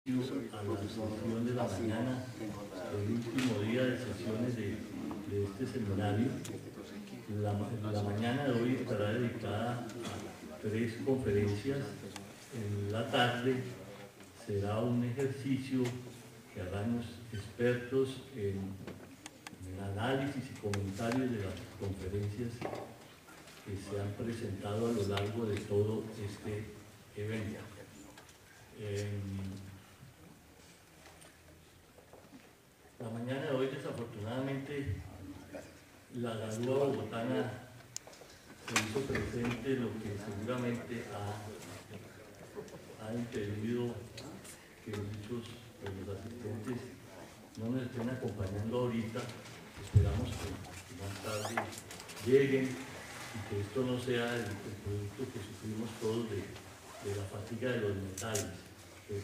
a la sesión de la mañana, el último día de sesiones de este seminario. La mañana de hoy estará dedicada a 3 conferencias. En la tarde será un ejercicio que harán los expertos en el análisis y comentarios de las conferencias que se han presentado a lo largo de todo este evento. La mañana de hoy, desafortunadamente, la Garúa bogotana se hizo presente, lo que seguramente ha impedido que muchos de los asistentes no nos estén acompañando ahorita. Esperamos que más tarde lleguen y que esto no sea el producto que sufrimos todos de la fatiga de los metales. Pero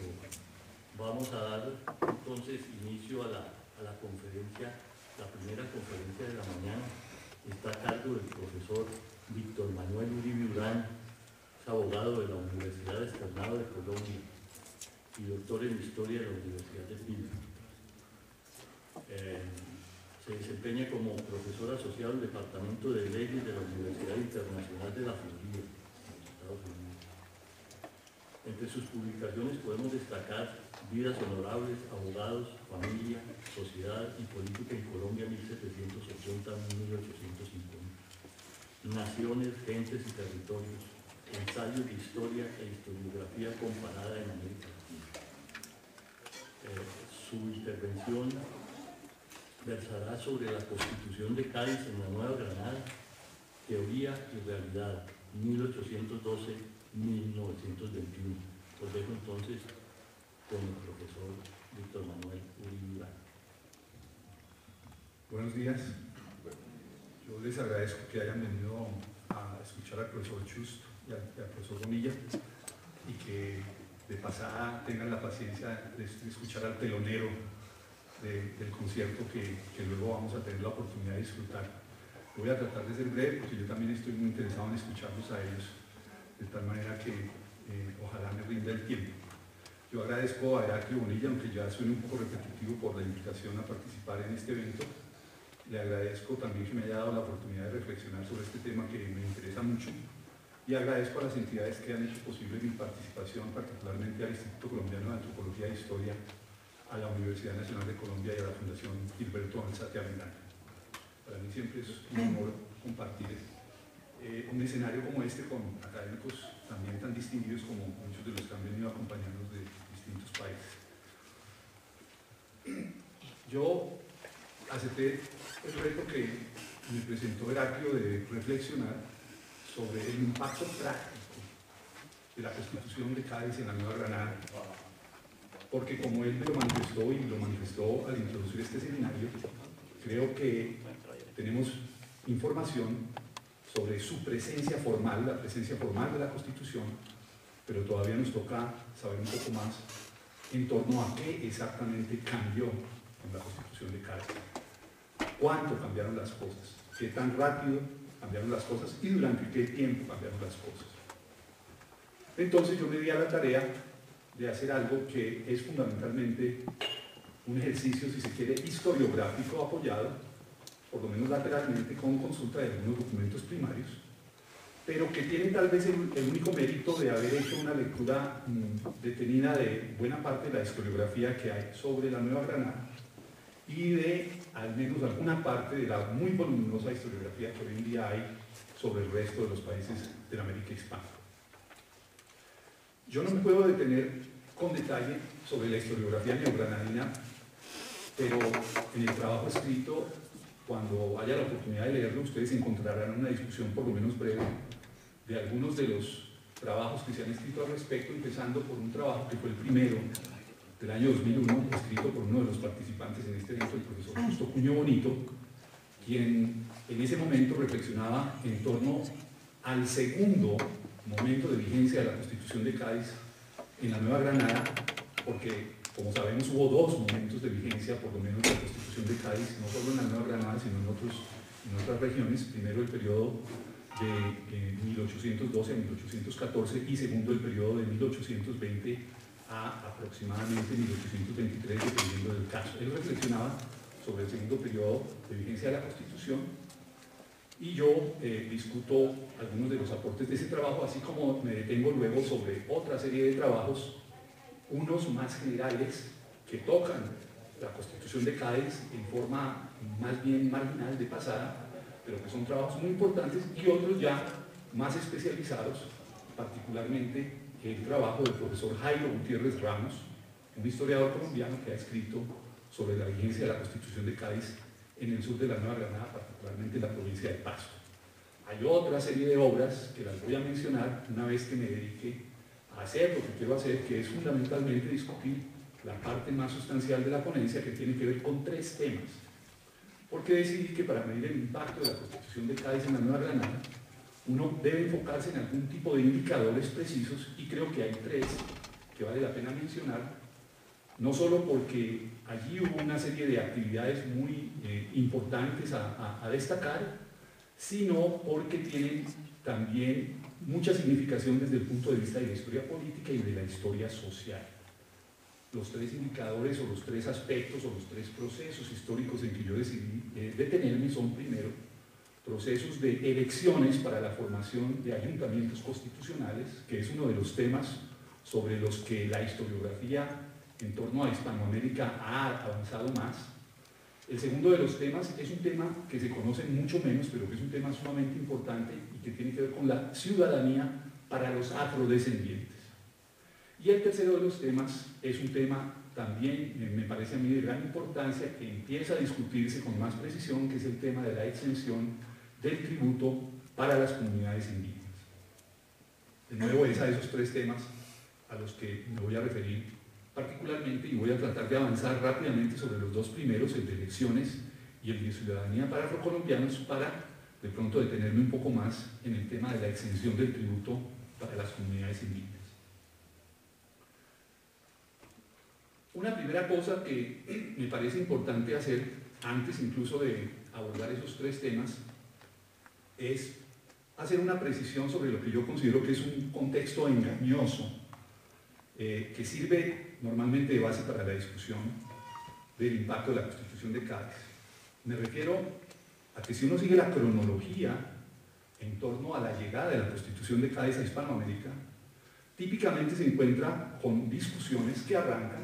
vamos a dar entonces inicio a la conferencia. La primera conferencia de la mañana está a cargo del profesor Víctor Manuel Uribe Urán, es abogado de la Universidad Externado de Colombia y doctor en Historia de la Universidad de Pila. Se desempeña como profesor asociado del Departamento de Leyes de la Universidad Internacional de la Florida, en los Estados Unidos. Entre sus publicaciones podemos destacar Vidas honorables, abogados, familia, sociedad y política en Colombia 1780-1850. Naciones, gentes y territorios. Ensayos de historia e historiografía comparada en América Latina. Su intervención versará sobre la Constitución de Cádiz en la Nueva Granada, teoría y realidad, 1812-1921. Os dejo entonces con el profesor Víctor Manuel Uribe Urán. Buenos días. Yo les agradezco que hayan venido a escuchar al profesor Chust y al profesor Bonilla y que de pasada tengan la paciencia de escuchar al telonero del concierto que luego vamos a tener la oportunidad de disfrutar. Voy a tratar de ser breve porque yo también estoy muy interesado en escucharlos a ellos, de tal manera que ojalá me rinda el tiempo. Yo agradezco a Heraclio Bonilla, aunque ya suene un poco repetitivo, por la invitación a participar en este evento. Le agradezco también que me haya dado la oportunidad de reflexionar sobre este tema que me interesa mucho. Y agradezco a las entidades que han hecho posible mi participación, particularmente al Instituto Colombiano de Antropología e Historia, a la Universidad Nacional de Colombia y a la Fundación Gilberto Alzate Avendaño. Para mí siempre es un honor compartir un escenario como este con académicos también tan distinguidos como muchos de los que han venido a acompañarnos de distintos países. Yo acepté el reto que me presentó Heraclio de reflexionar sobre el impacto práctico de la Constitución de Cádiz en la Nueva Granada, porque como él me lo manifestó y lo manifestó al introducir este seminario, creo que tenemos información sobre su presencia formal, la presencia formal de la Constitución, pero todavía nos toca saber un poco más en torno a qué exactamente cambió en la Constitución de Cádiz. ¿Cuánto cambiaron las cosas? ¿Qué tan rápido cambiaron las cosas? ¿Y durante qué tiempo cambiaron las cosas? Entonces yo me di a la tarea de hacer algo que es fundamentalmente un ejercicio, si se quiere, historiográfico apoyado, por lo menos lateralmente, con consulta de algunos documentos primarios, pero que tiene tal vez el único mérito de haber hecho una lectura detenida de buena parte de la historiografía que hay sobre la Nueva Granada y de al menos alguna parte de la muy voluminosa historiografía que hoy en día hay sobre el resto de los países de la América Hispana. Yo no me puedo detener con detalle sobre la historiografía neogranadina, pero en el trabajo escrito, cuando haya la oportunidad de leerlo, ustedes encontrarán una discusión por lo menos breve de algunos de los trabajos que se han escrito al respecto, empezando por un trabajo que fue el primero del año 2001, escrito por uno de los participantes en este evento, el profesor Justo Cuño Bonito, quien en ese momento reflexionaba en torno al segundo momento de vigencia de la Constitución de Cádiz en la Nueva Granada, porque, como sabemos, hubo 2 momentos de vigencia, por lo menos, de la Constitución de Cádiz, no solo en la Nueva Granada, sino en otras regiones. Primero, el periodo de 1812 a 1814 y segundo, el periodo de 1820 a aproximadamente 1823, dependiendo del caso. Él reflexionaba sobre el segundo periodo de vigencia de la Constitución y yo discuto algunos de los aportes de ese trabajo, así como me detengo luego sobre otra serie de trabajos, unos más generales que tocan la Constitución de Cádiz en forma más bien marginal de pasada, pero que son trabajos muy importantes, y otros ya más especializados, particularmente el trabajo del profesor Jairo Gutiérrez Ramos, un historiador colombiano que ha escrito sobre la vigencia de la Constitución de Cádiz en el sur de la Nueva Granada, particularmente en la provincia de Pasto. Hay otra serie de obras que las voy a mencionar una vez que me dedique a hacer lo que quiero hacer, que es fundamentalmente discutir la parte más sustancial de la ponencia, que tiene que ver con tres temas. Porque decidí que para medir el impacto de la Constitución de Cádiz en la Nueva Granada, uno debe enfocarse en algún tipo de indicadores precisos, y creo que hay tres que vale la pena mencionar, no solo porque allí hubo una serie de actividades muy importantes a destacar, sino porque tienen también mucha significación desde el punto de vista de la historia política y de la historia social. Los tres indicadores o los tres aspectos o los tres procesos históricos en que yo decidí detenerme son, primero, procesos de elecciones para la formación de ayuntamientos constitucionales, que es uno de los temas sobre los que la historiografía en torno a Hispanoamérica ha avanzado más. El segundo de los temas es un tema que se conoce mucho menos, pero que es un tema sumamente importante y que tiene que ver con la ciudadanía para los afrodescendientes. Y el tercero de los temas es un tema también, me parece a mí, de gran importancia, que empieza a discutirse con más precisión, que es el tema de la exención del tributo para las comunidades indígenas. De nuevo, es a esos tres temas a los que me voy a referir particularmente, y voy a tratar de avanzar rápidamente sobre los dos primeros, el de elecciones y el de ciudadanía para afrocolombianos, para de pronto detenerme un poco más en el tema de la exención del tributo para las comunidades indígenas. Una primera cosa que me parece importante hacer, antes incluso de abordar esos tres temas, es hacer una precisión sobre lo que yo considero que es un contexto engañoso, que sirve normalmente de base para la discusión del impacto de la Constitución de Cádiz. Me refiero a que si uno sigue la cronología en torno a la llegada de la Constitución de Cádiz a Hispanoamérica, típicamente se encuentra con discusiones que arrancan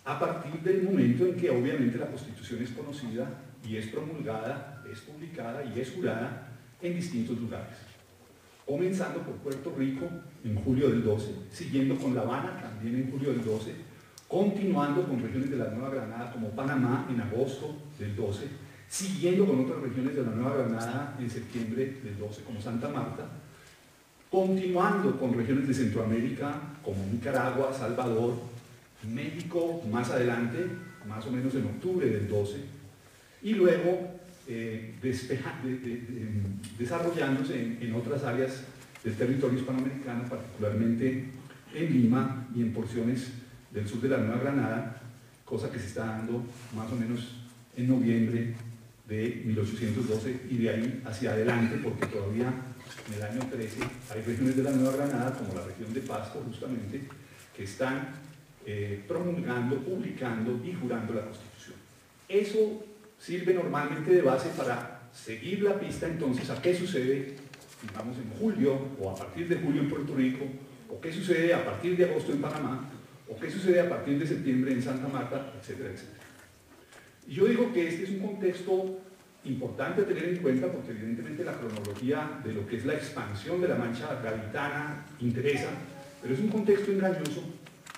a partir del momento en que obviamente la Constitución es conocida y es promulgada, es publicada y es jurada en distintos lugares. Comenzando por Puerto Rico en julio del 12, siguiendo con La Habana también en julio del 12, continuando con regiones de la Nueva Granada como Panamá en agosto del 12, siguiendo con otras regiones de la Nueva Granada en septiembre del 12 como Santa Marta, continuando con regiones de Centroamérica como Nicaragua, Salvador, México más adelante, más o menos en octubre del 12, y luego desarrollándose en otras áreas del territorio hispanoamericano, particularmente en Lima y en porciones del sur de la Nueva Granada, cosa que se está dando más o menos en noviembre de 1812 y de ahí hacia adelante, porque todavía en el año 13 hay regiones de la Nueva Granada, como la región de Pasto justamente, que están promulgando, publicando y jurando la Constitución. Eso sirve normalmente de base para seguir la pista entonces a qué sucede, digamos, en julio o a partir de julio en Puerto Rico, o qué sucede a partir de agosto en Panamá, o qué sucede a partir de septiembre en Santa Marta, etcétera, etcétera. Y yo digo que este es un contexto importante a tener en cuenta, porque evidentemente la cronología de lo que es la expansión de la mancha gaditana interesa, pero es un contexto engañoso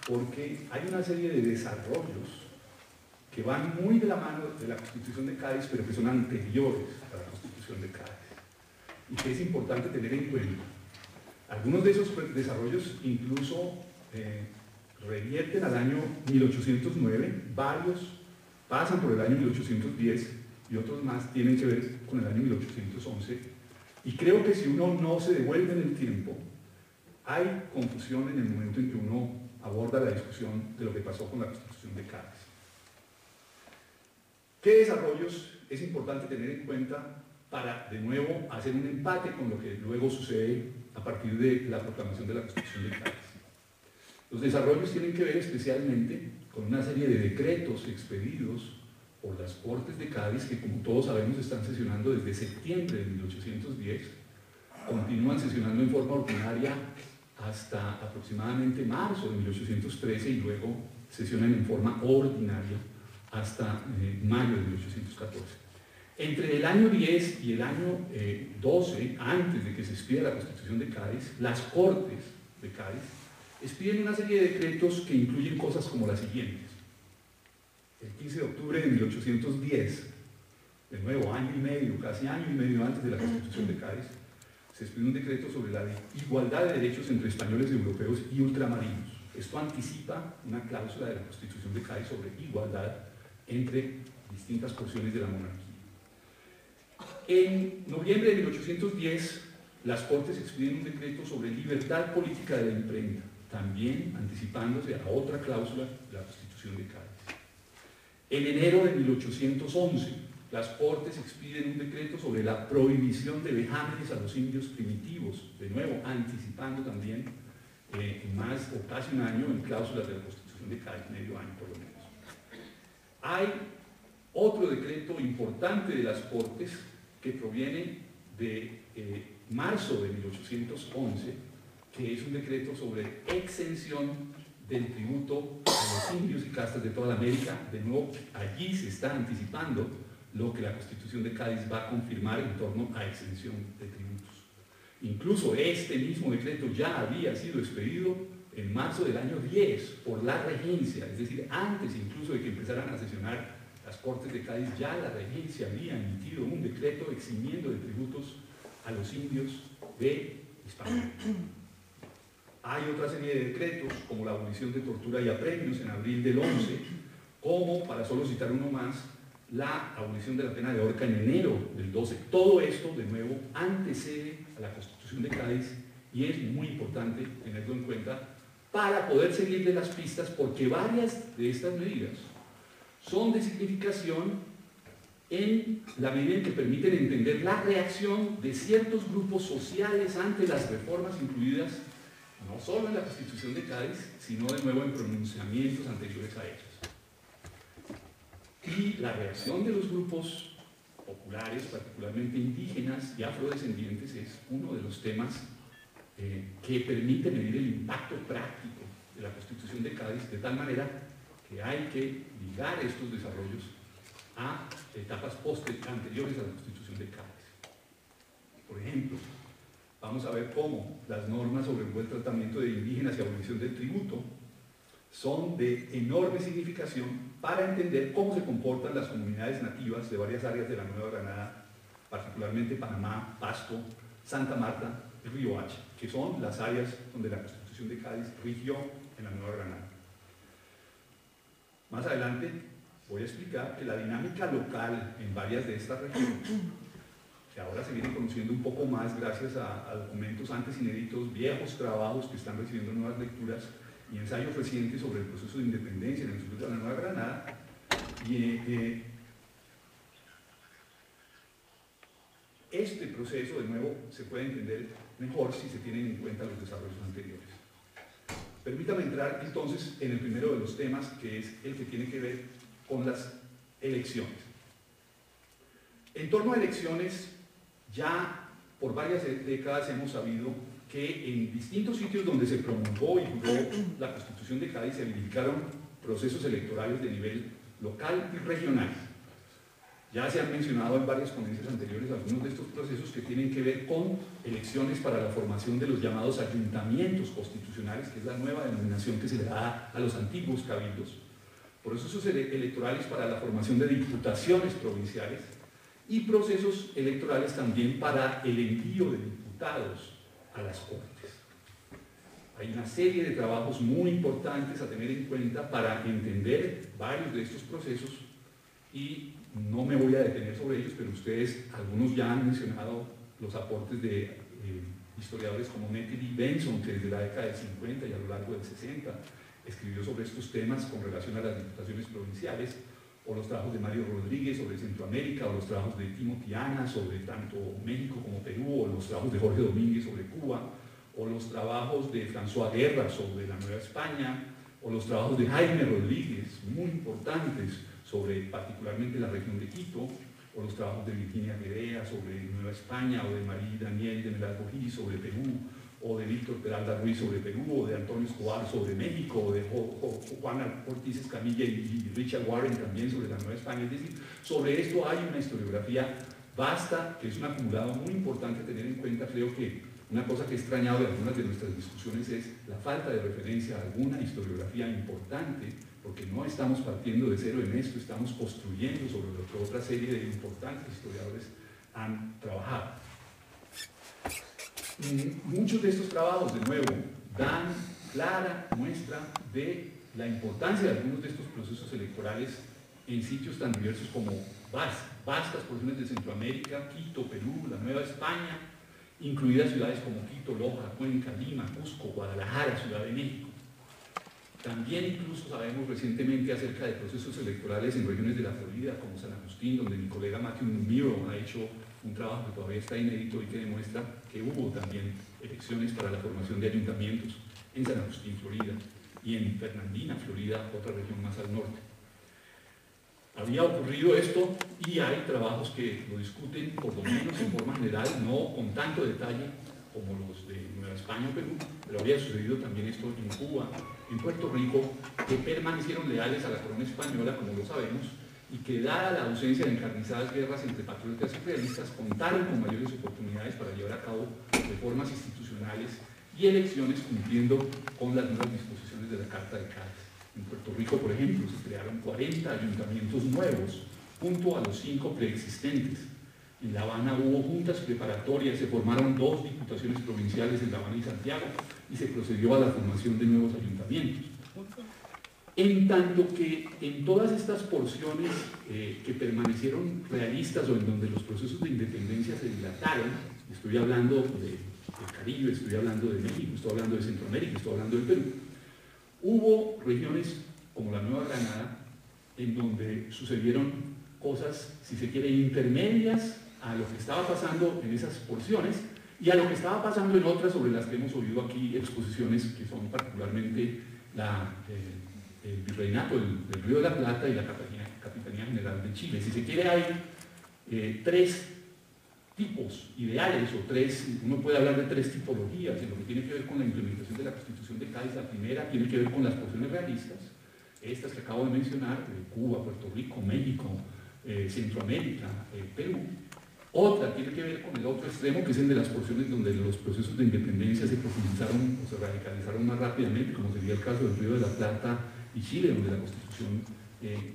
porque hay una serie de desarrollos que van muy de la mano de la Constitución de Cádiz, pero que son anteriores a la Constitución de Cádiz, y que es importante tener en cuenta. Algunos de esos desarrollos incluso revierten al año 1809, varios pasan por el año 1810 y otros más tienen que ver con el año 1811, y creo que si uno no se devuelve en el tiempo, hay confusión en el momento en que uno aborda la discusión de lo que pasó con la Constitución de Cádiz. ¿Qué desarrollos es importante tener en cuenta para, de nuevo, hacer un empate con lo que luego sucede a partir de la proclamación de la Constitución de Cádiz? Los desarrollos tienen que ver especialmente con una serie de decretos expedidos por las Cortes de Cádiz, que como todos sabemos están sesionando desde septiembre de 1810, continúan sesionando en forma ordinaria hasta aproximadamente marzo de 1813 y luego sesionan en forma ordinaria hasta mayo de 1814. Entre el año 10 y el año 12, antes de que se expida la Constitución de Cádiz, las Cortes de Cádiz expiden una serie de decretos que incluyen cosas como las siguientes. El 15 de octubre de 1810, de nuevo año y medio, casi año y medio antes de la Constitución de Cádiz, se expide un decreto sobre la igualdad de derechos entre españoles, europeos y ultramarinos. Esto anticipa una cláusula de la Constitución de Cádiz sobre igualdad entre distintas porciones de la monarquía. En noviembre de 1810, las Cortes expiden un decreto sobre libertad política de la imprenta, también anticipándose a otra cláusula de la Constitución de Cádiz. En enero de 1811, las Cortes expiden un decreto sobre la prohibición de vejámenes a los indios primitivos, de nuevo anticipando también más o casi un año en cláusulas de la Constitución de Cádiz, medio año por lo menos. Hay otro decreto importante de las Cortes que proviene de marzo de 1811, que es un decreto sobre exención del tributo a los indios y castas de toda la América. De nuevo, allí se está anticipando lo que la Constitución de Cádiz va a confirmar en torno a exención de tributos. Incluso este mismo decreto ya había sido expedido en marzo del año 10 por la regencia, es decir, antes incluso de que empezaran a sesionar las Cortes de Cádiz, ya la regencia había emitido un decreto eximiendo de tributos a los indios de Hispanoamérica. Hay otra serie de decretos, como la abolición de tortura y apremios en abril del 11, como, para solo citar uno más, la abolición de la pena de horca en enero del 12. Todo esto, de nuevo, antecede a la Constitución de Cádiz y es muy importante tenerlo en cuenta para poder seguirle las pistas, porque varias de estas medidas son de significación en la medida en que permiten entender la reacción de ciertos grupos sociales ante las reformas incluidas no solo en la Constitución de Cádiz, sino de nuevo en pronunciamientos anteriores a ellas. Y la reacción de los grupos populares, particularmente indígenas y afrodescendientes, es uno de los temas que permite medir el impacto práctico de la Constitución de Cádiz, de tal manera que hay que ligar estos desarrollos a etapas anteriores a la Constitución de Cádiz. Por ejemplo, vamos a ver cómo las normas sobre el buen tratamiento de indígenas y abolición del tributo son de enorme significación para entender cómo se comportan las comunidades nativas de varias áreas de la Nueva Granada, particularmente Panamá, Pasto, Santa Marta y Río Hacha, que son las áreas donde la Constitución de Cádiz rigió en la Nueva Granada. Más adelante voy a explicar que la dinámica local en varias de estas regiones, que ahora se vienen conociendo un poco más gracias a documentos antes inéditos, viejos trabajos que están recibiendo nuevas lecturas y ensayos recientes sobre el proceso de independencia en el sur de la Nueva Granada, y este proceso, de nuevo, se puede entender mejor si se tienen en cuenta los desarrollos anteriores. Permítame entrar entonces en el primero de los temas, que es el que tiene que ver con las elecciones. En torno a elecciones, ya por varias décadas hemos sabido que en distintos sitios donde se promulgó y juró la Constitución de Cádiz se verificaron procesos electorales de nivel local y regional. Ya se han mencionado en varias ponencias anteriores algunos de estos procesos que tienen que ver con elecciones para la formación de los llamados ayuntamientos constitucionales, que es la nueva denominación que se le da a los antiguos cabildos, procesos electorales para la formación de diputaciones provinciales y procesos electorales también para el envío de diputados a las Cortes. Hay una serie de trabajos muy importantes a tener en cuenta para entender varios de estos procesos y no me voy a detener sobre ellos, pero ustedes, algunos ya han mencionado los aportes de historiadores como Nettie y Benson, que desde la década del 50 y a lo largo del 60 escribió sobre estos temas con relación a las diputaciones provinciales, o los trabajos de Mario Rodríguez sobre Centroamérica, o los trabajos de Timo Tiana sobre tanto México como Perú, o los trabajos de Jorge Domínguez sobre Cuba, o los trabajos de François Guerra sobre la Nueva España, o los trabajos de Jaime Rodríguez, muy importantes, sobre particularmente la región de Quito, o los trabajos de Virginia Guerea sobre Nueva España, o de Marie Daniel de Melalbojí sobre Perú, o de Víctor Peralta Ruiz sobre Perú, o de Antonio Escobar sobre México, o de Juan Ortiz Escamilla y Richard Warren también sobre la Nueva España. Es decir, sobre esto hay una historiografía vasta, que es un acumulado muy importante a tener en cuenta. Creo que una cosa que he extrañado de algunas de nuestras discusiones es la falta de referencia a alguna historiografía importante, porque no estamos partiendo de cero en esto, estamos construyendo sobre lo que otra serie de importantes historiadores han trabajado. Muchos de estos trabajos, de nuevo, dan clara muestra de la importancia de algunos de estos procesos electorales en sitios tan diversos como vastas porciones de Centroamérica, Quito, Perú, la Nueva España, incluidas ciudades como Quito, Loja, Cuenca, Lima, Cusco, Guadalajara, Ciudad de México. También incluso sabemos recientemente acerca de procesos electorales en regiones de la Florida, como San Agustín, donde mi colega Matthew Miro ha hecho un trabajo que todavía está inédito y que demuestra que hubo también elecciones para la formación de ayuntamientos en San Agustín, Florida, y en Fernandina, Florida, otra región más al norte. Había ocurrido esto y hay trabajos que lo discuten, por lo menos en forma general, no con tanto detalle como los de Nueva España o Perú, pero había sucedido también esto en Cuba, en Puerto Rico, que permanecieron leales a la corona española, como lo sabemos, y que, dada la ausencia de encarnizadas guerras entre patriotas y realistas, contaron con mayores oportunidades para llevar a cabo reformas institucionales y elecciones cumpliendo con las nuevas disposiciones de la Carta de Cádiz. En Puerto Rico, por ejemplo, se crearon 40 ayuntamientos nuevos, junto a los 5 preexistentes. En La Habana hubo juntas preparatorias, se formaron 2 diputaciones provinciales en La Habana y Santiago, y se procedió a la formación de nuevos ayuntamientos. En tanto que en todas estas porciones que permanecieron realistas o en donde los procesos de independencia se dilataron, estoy hablando del Caribe, estoy hablando de México, estoy hablando de Centroamérica, estoy hablando del Perú, hubo regiones como la Nueva Granada en donde sucedieron cosas, si se quiere, intermedias a lo que estaba pasando en esas porciones y a lo que estaba pasando en otras sobre las que hemos oído aquí exposiciones, que son particularmente el Virreinato del Río de la Plata y la Capitanía General de Chile. Si se quiere, hay 3 tipos ideales, o 3, uno puede hablar de 3 tipologías en lo que tiene que ver con la implementación de la Constitución de Cádiz. La primera tiene que ver con las porciones realistas, estas que acabo de mencionar, Cuba, Puerto Rico, México, Centroamérica, Perú. Otra tiene que ver con el otro extremo, que es el de las porciones donde los procesos de independencia se profundizaron o se radicalizaron más rápidamente, como sería el caso del Río de la Plata y Chile, donde la Constitución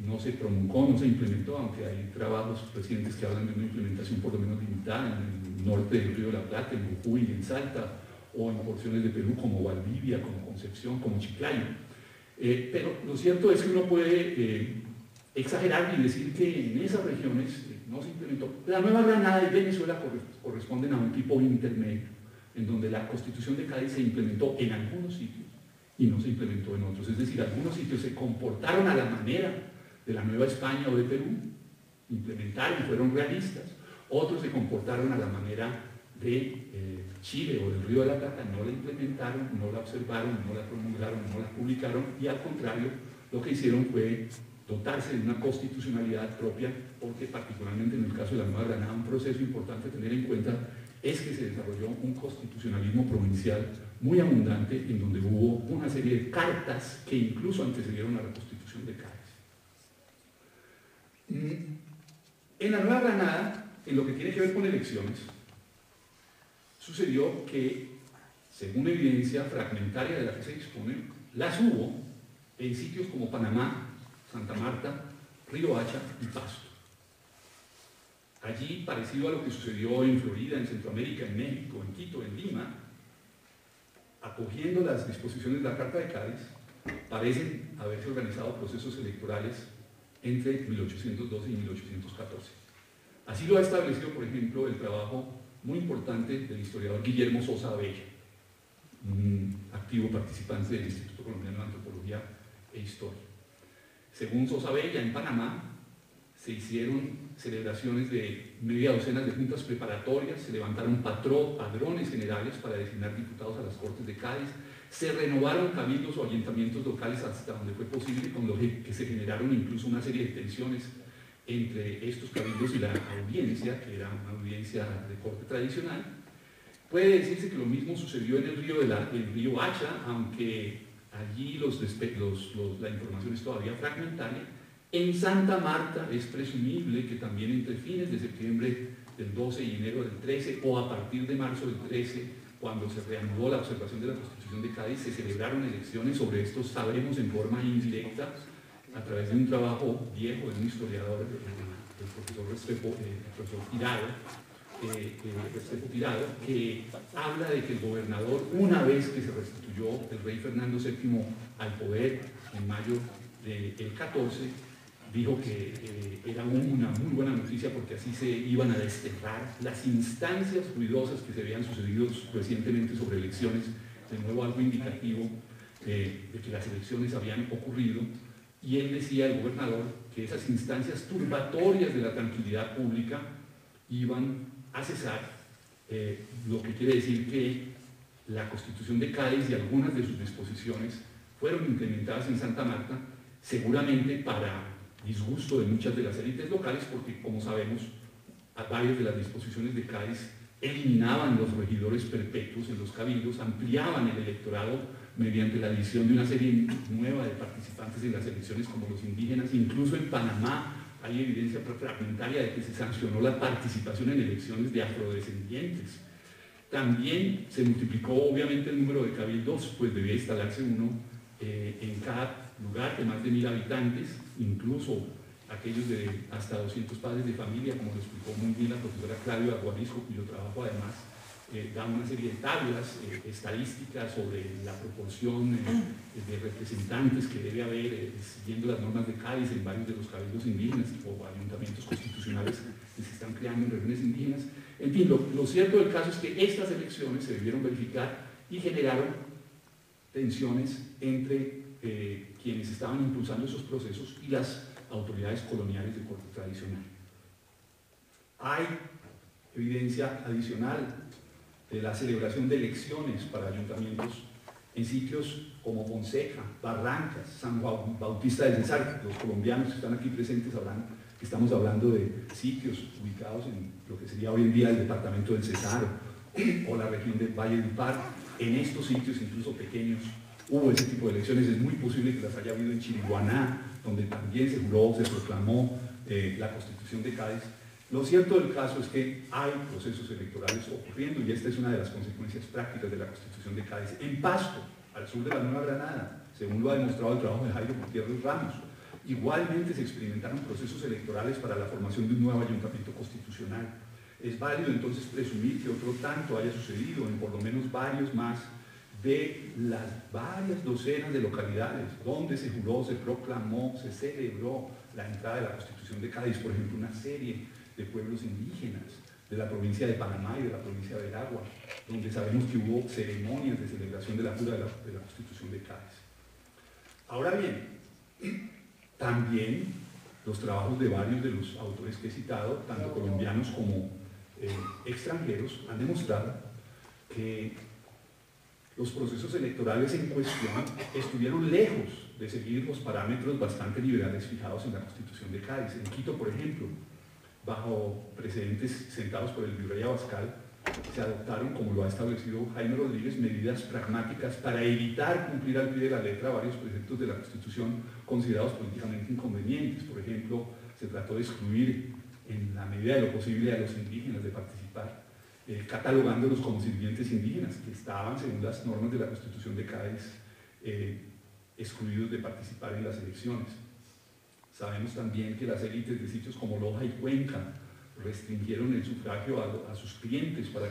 no se promulgó, no se implementó, aunque hay trabajos recientes que hablan de una implementación por lo menos limitada en el norte del Río de la Plata, en Jujuy, en Salta, o en porciones de Perú como Valdivia, como Concepción, como Chiclayo. Pero lo cierto es que uno puede exagerar y decir que en esas regiones no se implementó. La Nueva Granada y Venezuela corresponden a un tipo intermedio, en donde la Constitución de Cádiz se implementó en algunos sitios y no se implementó en otros. Es decir, algunos sitios se comportaron a la manera de la Nueva España o de Perú, implementaron, fueron realistas. Otros se comportaron a la manera de Chile o del Río de la Plata, no la implementaron, no la observaron, no la promulgaron, no la publicaron, y al contrario, lo que hicieron fue dotarse de una constitucionalidad propia, porque particularmente en el caso de la Nueva Granada, un proceso importante a tener en cuenta es que se desarrolló un constitucionalismo provincial muy abundante, en donde hubo una serie de cartas que incluso antecedieron a la Constitución de Cádiz. En la Nueva Granada, en lo que tiene que ver con elecciones, sucedió que, según evidencia fragmentaria de la que se dispone, las hubo en sitios como Panamá, Santa Marta, Río Hacha y Pasto. Allí, parecido a lo que sucedió en Florida, en Centroamérica, en México, en Quito, en Lima, acogiendo las disposiciones de la Carta de Cádiz, parecen haberse organizado procesos electorales entre 1812 y 1814. Así lo ha establecido, por ejemplo, el trabajo muy importante del historiador Guillermo Sosa Abella, un activo participante del Instituto Colombiano de Antropología e Historia. Según Sosa Abella, en Panamá se hicieron celebraciones de media docena de juntas preparatorias, se levantaron padrones generales para designar diputados a las Cortes de Cádiz, se renovaron cabildos o ayuntamientos locales hasta donde fue posible, con lo que se generaron incluso una serie de tensiones entre estos cabildos y la audiencia, que era una audiencia de corte tradicional. Puede decirse que lo mismo sucedió en el río Hacha, aunque allí la información es todavía fragmentaria. En Santa Marta es presumible que también entre fines de septiembre del 12 y enero del 13, o a partir de marzo del 13, cuando se reanudó la observación de la Constitución de Cádiz, se celebraron elecciones. Sobre esto sabemos en forma indirecta a través de un trabajo viejo de un historiador, el profesor Restrepo Tirado, que habla de que el gobernador, una vez que se restituyó el rey Fernando VII al poder en mayo del 14, dijo que era una muy buena noticia porque así se iban a desterrar las instancias ruidosas que se habían sucedido recientemente sobre elecciones, de nuevo algo indicativo de que las elecciones habían ocurrido. Y él decía, el gobernador, que esas instancias turbatorias de la tranquilidad pública iban a cesar, lo que quiere decir que la Constitución de Cádiz y algunas de sus disposiciones fueron implementadas en Santa Marta, seguramente para disgusto de muchas de las élites locales, porque, como sabemos, varias de las disposiciones de Cádiz eliminaban los regidores perpetuos en los cabildos, ampliaban el electorado mediante la adición de una serie nueva de participantes en las elecciones, como los indígenas. Incluso en Panamá hay evidencia fragmentaria de que se sancionó la participación en elecciones de afrodescendientes. También se multiplicó obviamente el número de cabildos, pues debía instalarse uno en cada lugar de más de 1000 habitantes, incluso aquellos de hasta 200 padres de familia, como lo explicó muy bien la profesora Claudia Aguarisco, cuyo trabajo además da una serie de tablas estadísticas sobre la proporción de representantes que debe haber, siguiendo las normas de Cádiz, en varios de los cabildos indígenas o ayuntamientos constitucionales que se están creando en regiones indígenas. En fin, lo cierto del caso es que estas elecciones se debieron verificar y generaron tensiones entre quienes estaban impulsando esos procesos y las autoridades coloniales de corte tradicional. Hay evidencia adicional de la celebración de elecciones para ayuntamientos en sitios como Fonseca, Barrancas, San Juan Bautista del Cesar. Los colombianos que están aquí presentes sabrán que estamos hablando de sitios ubicados en lo que sería hoy en día el departamento del Cesar o la región del Valle del Par. En estos sitios, incluso pequeños, hubo ese tipo de elecciones. Es muy posible que las haya habido en Chiriguaná, donde también se juró, se proclamó la Constitución de Cádiz. Lo cierto del caso es que hay procesos electorales ocurriendo, y esta es una de las consecuencias prácticas de la Constitución de Cádiz. En Pasto, al sur de la Nueva Granada, según lo ha demostrado el trabajo de Jairo Gutiérrez Ramos, igualmente se experimentaron procesos electorales para la formación de un nuevo ayuntamiento constitucional. Es válido entonces presumir que otro tanto haya sucedido en por lo menos varios más de las varias docenas de localidades donde se juró, se proclamó, se celebró la entrada de la Constitución de Cádiz. Por ejemplo, una serie de pueblos indígenas de la provincia de Panamá y de la provincia de Veragua, donde sabemos que hubo ceremonias de celebración de la jura de la Constitución de Cádiz. Ahora bien, también los trabajos de varios de los autores que he citado, tanto colombianos como extranjeros, han demostrado que los procesos electorales en cuestión estuvieron lejos de seguir los parámetros bastante liberales fijados en la Constitución de Cádiz. En Quito, por ejemplo, bajo precedentes sentados por el virrey Abascal, se adoptaron, como lo ha establecido Jaime Rodríguez, medidas pragmáticas para evitar cumplir al pie de la letra varios preceptos de la Constitución considerados políticamente inconvenientes. Por ejemplo, se trató de excluir en la medida de lo posible a los indígenas de participar, catalogándolos como sirvientes indígenas, que estaban, según las normas de la Constitución de Cádiz, excluidos de participar en las elecciones. Sabemos también que las élites de sitios como Loja y Cuenca restringieron el sufragio a sus clientes para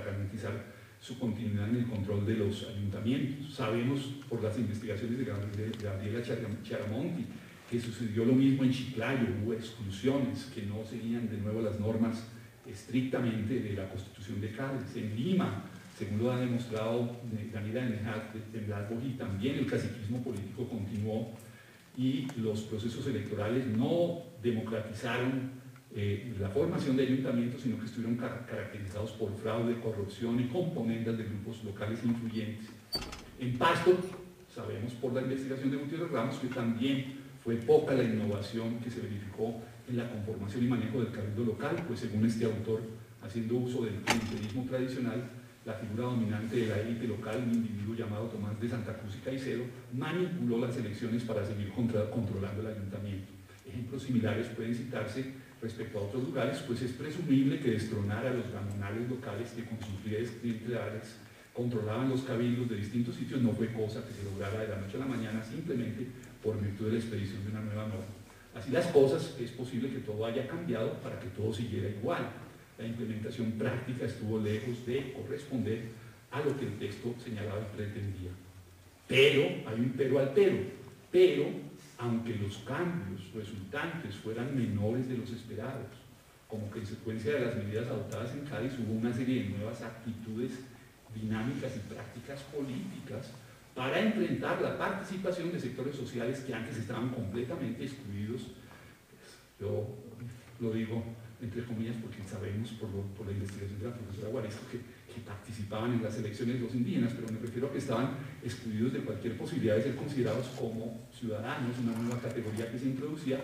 garantizar su continuidad en el control de los ayuntamientos. Sabemos por las investigaciones de Gabriela Chiaramonti que sucedió lo mismo en Chiclayo. Hubo exclusiones que no seguían de nuevo las normas estrictamente de la Constitución de Cádiz. En Lima, según lo ha demostrado Daniela Enejaz, también el caciquismo político continuó, y los procesos electorales no democratizaron la formación de ayuntamientos, sino que estuvieron caracterizados por fraude, corrupción y componendas de grupos locales influyentes. En Pasto, sabemos por la investigación de Gutiérrez Ramos que también fue poca la innovación que se verificó en la conformación y manejo del cabildo local, pues según este autor, haciendo uso del clientelismo tradicional, la figura dominante de la élite local, un individuo llamado Tomás de Santa Cruz y Caicedo, manipuló las elecciones para seguir controlando el ayuntamiento. Ejemplos similares pueden citarse respecto a otros lugares, pues es presumible que destronar a los gamonales locales que con sus redes clientelares controlaban los cabildos de distintos sitios no fue cosa que se lograra de la noche a la mañana simplemente por virtud de la expedición de una nueva norma. Así las cosas, es posible que todo haya cambiado para que todo siguiera igual. La implementación práctica estuvo lejos de corresponder a lo que el texto señalaba y pretendía. Pero, hay un pero al pero, aunque los cambios resultantes fueran menores de los esperados, como consecuencia de las medidas adoptadas en Cádiz, hubo una serie de nuevas actitudes dinámicas y prácticas políticas para enfrentar la participación de sectores sociales que antes estaban completamente excluidos. Yo lo digo entre comillas porque sabemos por la investigación de la profesora Guaresco que participaban en las elecciones los indígenas, pero me refiero a que estaban excluidos de cualquier posibilidad de ser considerados como ciudadanos, una nueva categoría que se introducía,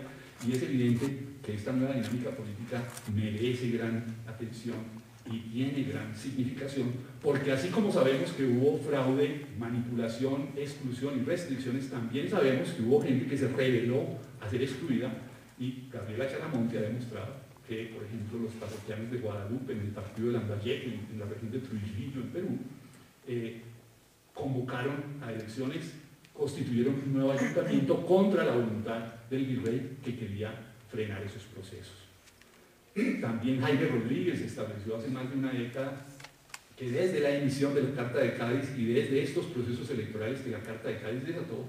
y es evidente que esta nueva dinámica política merece gran atención y tiene gran significación, porque así como sabemos que hubo fraude, manipulación, exclusión y restricciones, también sabemos que hubo gente que se rebeló a ser excluida, y Gabriela Charamonte ha demostrado que, por ejemplo, los parroquianos de Guadalupe, en el partido de Lambayeque, en la región de Trujillo, en Perú, convocaron a elecciones, constituyeron un nuevo ayuntamiento contra la voluntad del virrey que quería frenar esos procesos. También Jaime Rodríguez estableció hace más de una década que desde la emisión de la Carta de Cádiz y desde estos procesos electorales que la Carta de Cádiz desató,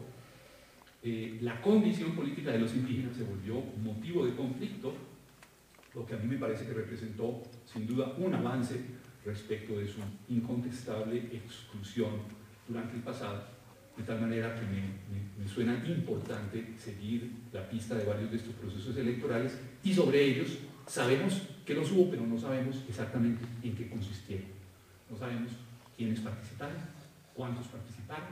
la condición política de los indígenas se volvió motivo de conflicto, lo que a mí me parece que representó sin duda un avance respecto de su incontestable exclusión durante el pasado, de tal manera que me suena importante seguir la pista de varios de estos procesos electorales, y sobre ellos sabemos que los hubo, pero no sabemos exactamente en qué consistieron. No sabemos quiénes participaron, cuántos participaron,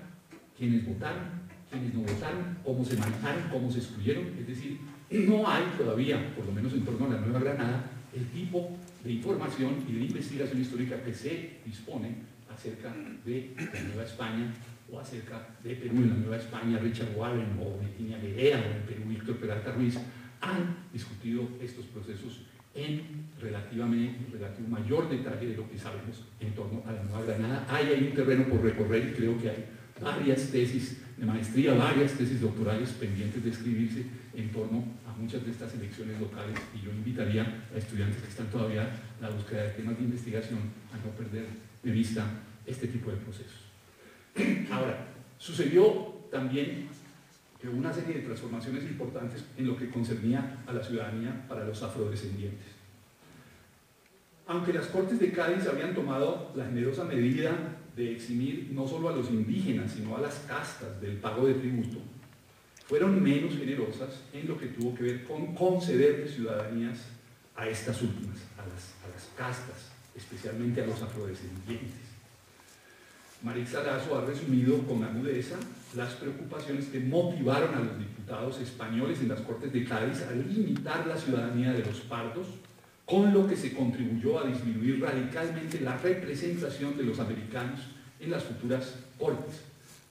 quiénes votaron, quiénes no votaron, cómo se manejaron, cómo se excluyeron. Es decir, no hay todavía, por lo menos en torno a la Nueva Granada, el tipo de información y de investigación histórica que se dispone acerca de la Nueva España o acerca de Perú. En la Nueva España, Richard Warren o Virginia Guerrera, o en Perú, Víctor Peralta Ruiz, han discutido estos procesos en relativo mayor detalle de lo que sabemos en torno a la Nueva Granada. Hay ahí un terreno por recorrer y creo que hay varias tesis de maestría, varias tesis doctorales pendientes de escribirse en torno a muchas de estas elecciones locales, y yo invitaría a estudiantes que están todavía en la búsqueda de temas de investigación a no perder de vista este tipo de procesos. Ahora, sucedió también que hubo una serie de transformaciones importantes en lo que concernía a la ciudadanía para los afrodescendientes. Aunque las Cortes de Cádiz habían tomado la generosa medida de eximir no solo a los indígenas, sino a las castas del pago de tributo, fueron menos generosas en lo que tuvo que ver con conceder ciudadanías a estas últimas, a las castas, especialmente a los afrodescendientes. Marix Arazo ha resumido con agudeza las preocupaciones que motivaron a los diputados españoles en las Cortes de Cádiz a limitar la ciudadanía de los pardos, con lo que se contribuyó a disminuir radicalmente la representación de los americanos en las futuras Cortes,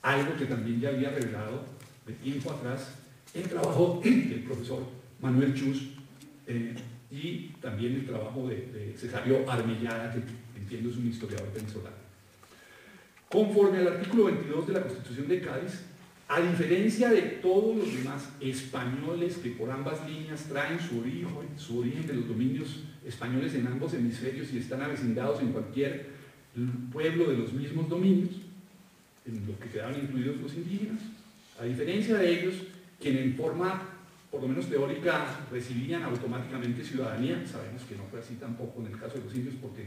algo que también ya había revelado de tiempo atrás el trabajo del profesor Manuel Chus y también el trabajo de Cesario Armillada, que entiendo es un historiador venezolano. Conforme al artículo 22 de la Constitución de Cádiz, a diferencia de todos los demás españoles que por ambas líneas traen su origen de los dominios españoles en ambos hemisferios y están avecindados en cualquier pueblo de los mismos dominios, en lo que quedaban incluidos los indígenas, a diferencia de ellos, quienes en forma por lo menos teórica recibían automáticamente ciudadanía, sabemos que no fue así tampoco en el caso de los indios, porque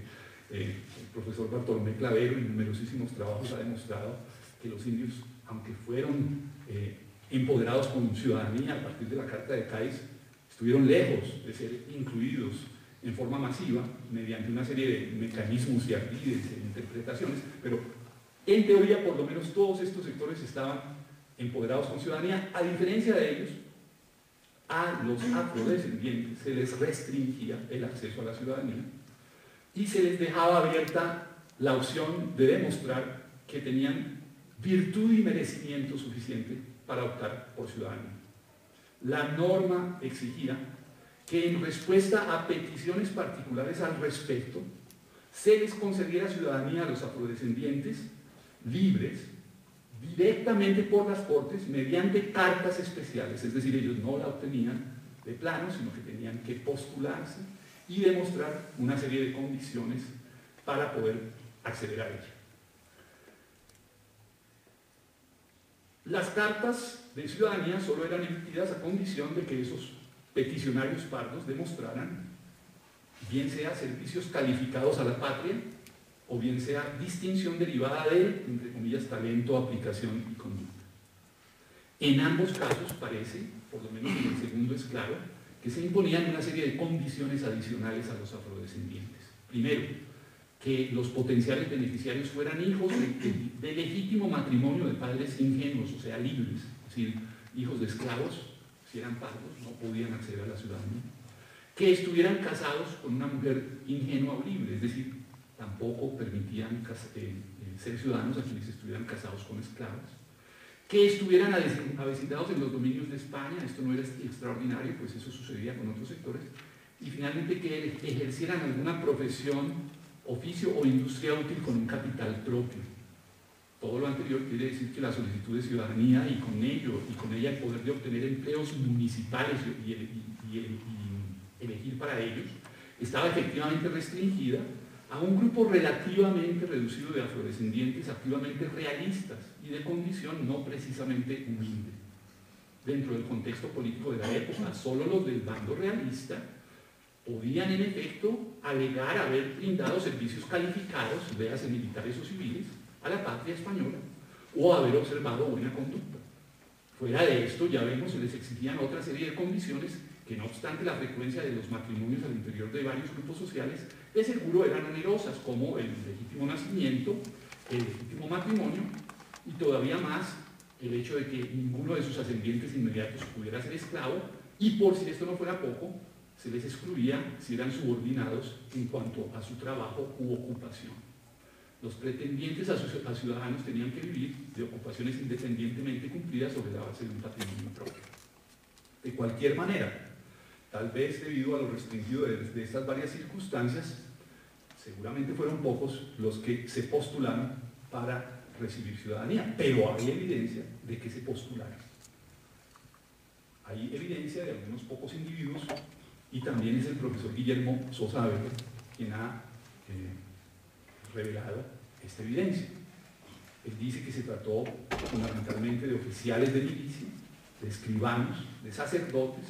el profesor Bartolomé Clavero en numerosísimos trabajos ha demostrado que los indios, aunque fueron empoderados con ciudadanía a partir de la Carta de Cádiz, estuvieron lejos de ser incluidos en forma masiva mediante una serie de mecanismos y ardides e interpretaciones, pero en teoría por lo menos todos estos sectores estaban empoderados con ciudadanía. A diferencia de ellos, a los afrodescendientes se les restringía el acceso a la ciudadanía y se les dejaba abierta la opción de demostrar que tenían virtud y merecimiento suficiente para optar por ciudadanía. La norma exigía que en respuesta a peticiones particulares al respecto se les concediera ciudadanía a los afrodescendientes libres directamente por las Cortes mediante cartas especiales, es decir, ellos no la obtenían de plano, sino que tenían que postularse y demostrar una serie de condiciones para poder acceder a ella. Las cartas de ciudadanía solo eran emitidas a condición de que esos peticionarios pardos demostraran, bien sea servicios calificados a la patria, o bien sea distinción derivada de, entre comillas, talento, aplicación y conducta. En ambos casos parece, por lo menos en el segundo es claro, que se imponían una serie de condiciones adicionales a los afrodescendientes. Primero, que los potenciales beneficiarios fueran hijos de legítimo matrimonio de padres ingenuos, o sea, libres, es decir, hijos de esclavos, si eran pardos, no podían acceder a la ciudadanía. Que estuvieran casados con una mujer ingenua o libre, es decir, tampoco permitían ser ciudadanos a quienes estuvieran casados con esclavos, que estuvieran avecindados en los dominios de España, esto no era extraordinario, pues eso sucedía con otros sectores, y finalmente que ejercieran alguna profesión, oficio o industria útil con un capital propio. Todo lo anterior quiere decir que la solicitud de ciudadanía y con ella el poder de obtener empleos municipales y elegir para ellos, estaba efectivamente restringida a un grupo relativamente reducido de afrodescendientes activamente realistas y de condición no precisamente humilde. Dentro del contexto político de la época, solo los del bando realista podían en efecto alegar haber brindado servicios calificados, véase militares o civiles, a la patria española o haber observado buena conducta. Fuera de esto, ya vemos, se les exigían otra serie de condiciones que, no obstante la frecuencia de los matrimonios al interior de varios grupos sociales, de seguro eran onerosas, como el legítimo nacimiento, el legítimo matrimonio y todavía más el hecho de que ninguno de sus ascendientes inmediatos pudiera ser esclavo, y por si esto no fuera poco, se les excluía si eran subordinados en cuanto a su trabajo u ocupación. Los pretendientes a ciudadanos tenían que vivir de ocupaciones independientemente cumplidas sobre la base de un patrimonio propio. De cualquier manera, tal vez debido a lo restringido de estas varias circunstancias, seguramente fueron pocos los que se postularon para recibir ciudadanía, pero hay evidencia de que se postularon. Hay evidencia de algunos pocos individuos, y también es el profesor Guillermo Sosa Ávila quien ha revelado esta evidencia. Él dice que se trató fundamentalmente de oficiales de milicia, de escribanos, de sacerdotes,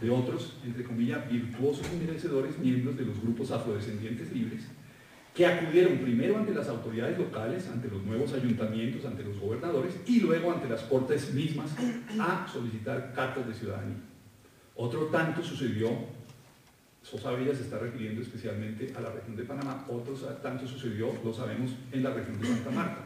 de otros, entre comillas, virtuosos y merecedores miembros de los grupos afrodescendientes libres, que acudieron primero ante las autoridades locales, ante los nuevos ayuntamientos, ante los gobernadores, y luego ante las cortes mismas a solicitar cartas de ciudadanía. Otro tanto sucedió, Sosa Ávila se está refiriendo especialmente a la región de Panamá, otro tanto sucedió, lo sabemos, en la región de Santa Marta.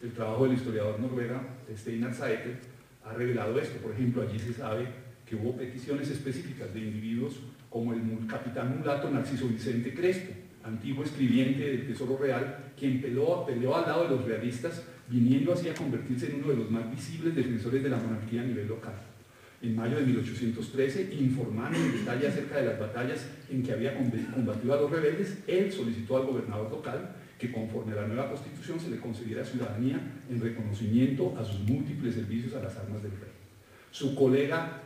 El trabajo del historiador noruega Steinar Sæther ha revelado esto. Por ejemplo, allí se sabe que hubo peticiones específicas de individuos como el capitán mulato Narciso Vicente Crespo, antiguo escribiente del Tesoro Real, quien peleó al lado de los realistas, viniendo así a convertirse en uno de los más visibles defensores de la monarquía a nivel local. En mayo de 1813, informando en detalle acerca de las batallas en que había combatido a los rebeldes, él solicitó al gobernador local que, conforme a la nueva constitución, se le concediera ciudadanía en reconocimiento a sus múltiples servicios a las armas del rey. Su colega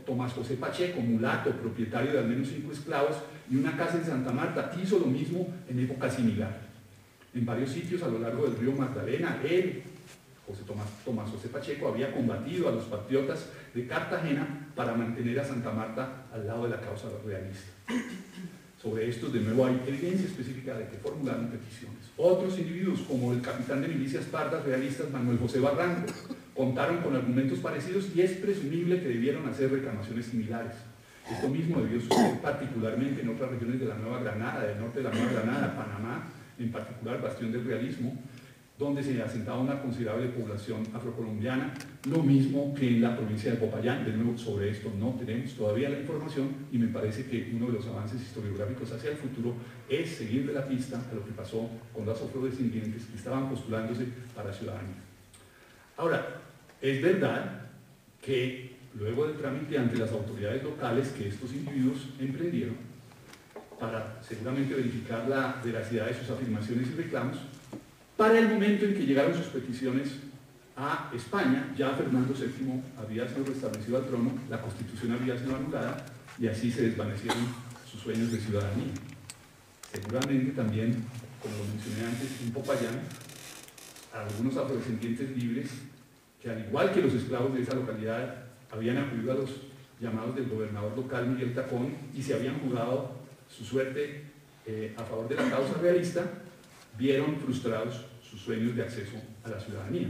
Tomás José Pacheco, mulato, propietario de al menos 5 esclavos y una casa en Santa Marta, hizo lo mismo en época similar. En varios sitios a lo largo del río Magdalena, él, Tomás José Pacheco, había combatido a los patriotas de Cartagena para mantener a Santa Marta al lado de la causa realista. Sobre esto, de nuevo, hay evidencia específica de que formularon peticiones. Otros individuos, como el capitán de milicias pardas realistas Manuel José Barranco, contaron con argumentos parecidos y es presumible que debieron hacer reclamaciones similares. Esto mismo debió suceder particularmente en otras regiones de la Nueva Granada, del norte de la Nueva Granada, Panamá, en particular Bastión del Realismo, donde se asentaba una considerable población afrocolombiana, lo mismo que en la provincia de Popayán. De nuevo, sobre esto no tenemos todavía la información y me parece que uno de los avances historiográficos hacia el futuro es seguirle la pista a lo que pasó con los afrodescendientes que estaban postulándose para ciudadanía. Ahora, es verdad que luego del trámite ante las autoridades locales que estos individuos emprendieron para seguramente verificar la veracidad de sus afirmaciones y reclamos, para el momento en que llegaron sus peticiones a España, ya Fernando VII había sido restablecido al trono, la Constitución había sido anulada y así se desvanecieron sus sueños de ciudadanía. Seguramente también, como lo mencioné antes, en Popayán, algunos afrodescendientes libres, que al igual que los esclavos de esa localidad, habían acudido a los llamados del gobernador local Miguel Tacón y se habían jugado su suerte a favor de la causa realista, vieron frustrados sus sueños de acceso a la ciudadanía.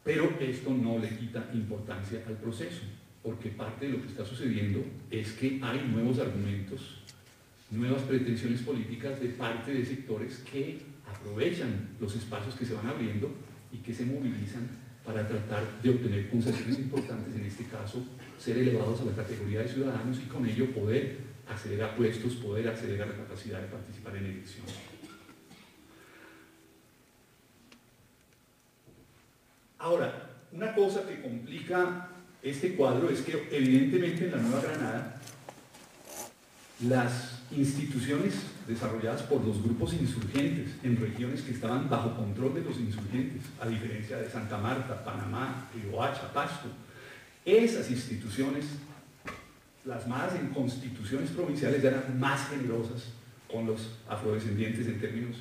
Pero esto no le quita importancia al proceso, porque parte de lo que está sucediendo es que hay nuevos argumentos, nuevas pretensiones políticas de parte de sectores que aprovechan los espacios que se van abriendo y que se movilizan para tratar de obtener concesiones importantes, en este caso, ser elevados a la categoría de ciudadanos y con ello poder acceder a puestos, poder acceder a la capacidad de participar en elecciones. Ahora, una cosa que complica este cuadro es que evidentemente en la Nueva Granada las instituciones desarrolladas por los grupos insurgentes en regiones que estaban bajo control de los insurgentes, a diferencia de Santa Marta, Panamá, Riohacha, Pasto, esas instituciones, plasmadas en constituciones provinciales, ya eran más generosas con los afrodescendientes en términos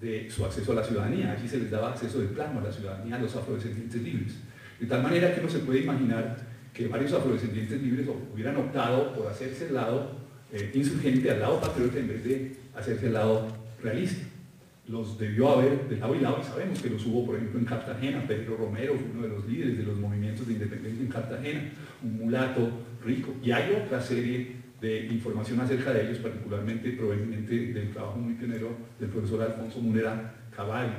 de su acceso a la ciudadanía. Allí se les daba acceso de plano a la ciudadanía a los afrodescendientes libres. De tal manera que uno se puede imaginar que varios afrodescendientes libres hubieran optado por hacerse el lado insurgente, al lado patriota, en vez de hacerse el lado realista. Los debió haber de lado y lado, y sabemos que los hubo, por ejemplo, en Cartagena. Pedro Romero fue uno de los líderes de los movimientos de independencia en Cartagena, un mulato rico, y hay otra serie de información acerca de ellos, particularmente proveniente del trabajo muy pionero del profesor Alfonso Munera Caballo.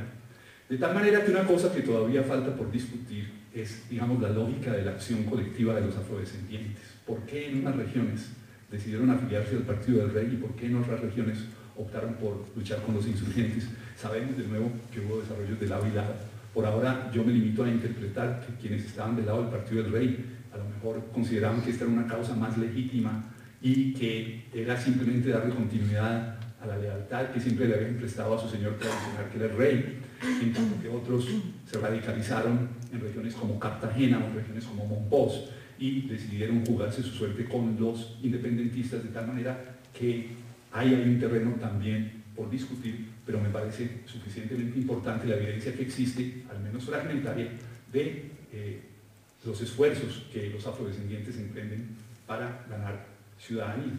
De tal manera que una cosa que todavía falta por discutir es, digamos, la lógica de la acción colectiva de los afrodescendientes. ¿Por qué en unas regiones decidieron afiliarse al Partido del Rey y por qué en otras regiones optaron por luchar con los insurgentes? Sabemos de nuevo que hubo desarrollos de lado y lado. Por ahora yo me limito a interpretar que quienes estaban del lado del Partido del Rey a lo mejor consideraban que esta era una causa más legítima y que era simplemente darle continuidad a la lealtad que siempre le habían prestado a su señor tradicional, que era el rey, en tanto que otros se radicalizaron en regiones como Cartagena o en regiones como Monpós y decidieron jugarse su suerte con los independentistas, de tal manera que hay un terreno también por discutir, pero me parece suficientemente importante la evidencia que existe, al menos fragmentaria, de los esfuerzos que los afrodescendientes emprenden para ganar ciudadanía.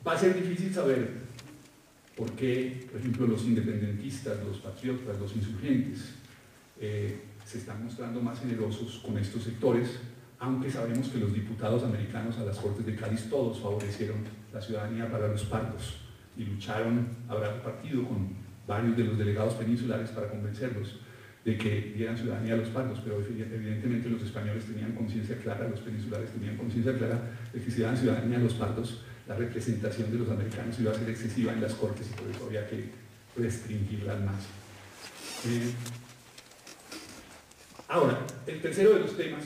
Va a ser difícil saber por qué, por ejemplo, los independentistas, los patriotas, los insurgentes se están mostrando más generosos con estos sectores, aunque sabemos que los diputados americanos a las Cortes de Cádiz todos favorecieron la ciudadanía para los pardos y lucharon a brazo partido con varios de los delegados peninsulares para convencerlos de que dieran ciudadanía a los pardos, pero evidentemente los españoles tenían conciencia clara, los peninsulares tenían conciencia clara de que si daban ciudadanía a los pardos, la representación de los americanos iba a ser excesiva en las Cortes y por eso había que restringirla al máximo. Ahora, el tercero de los temas,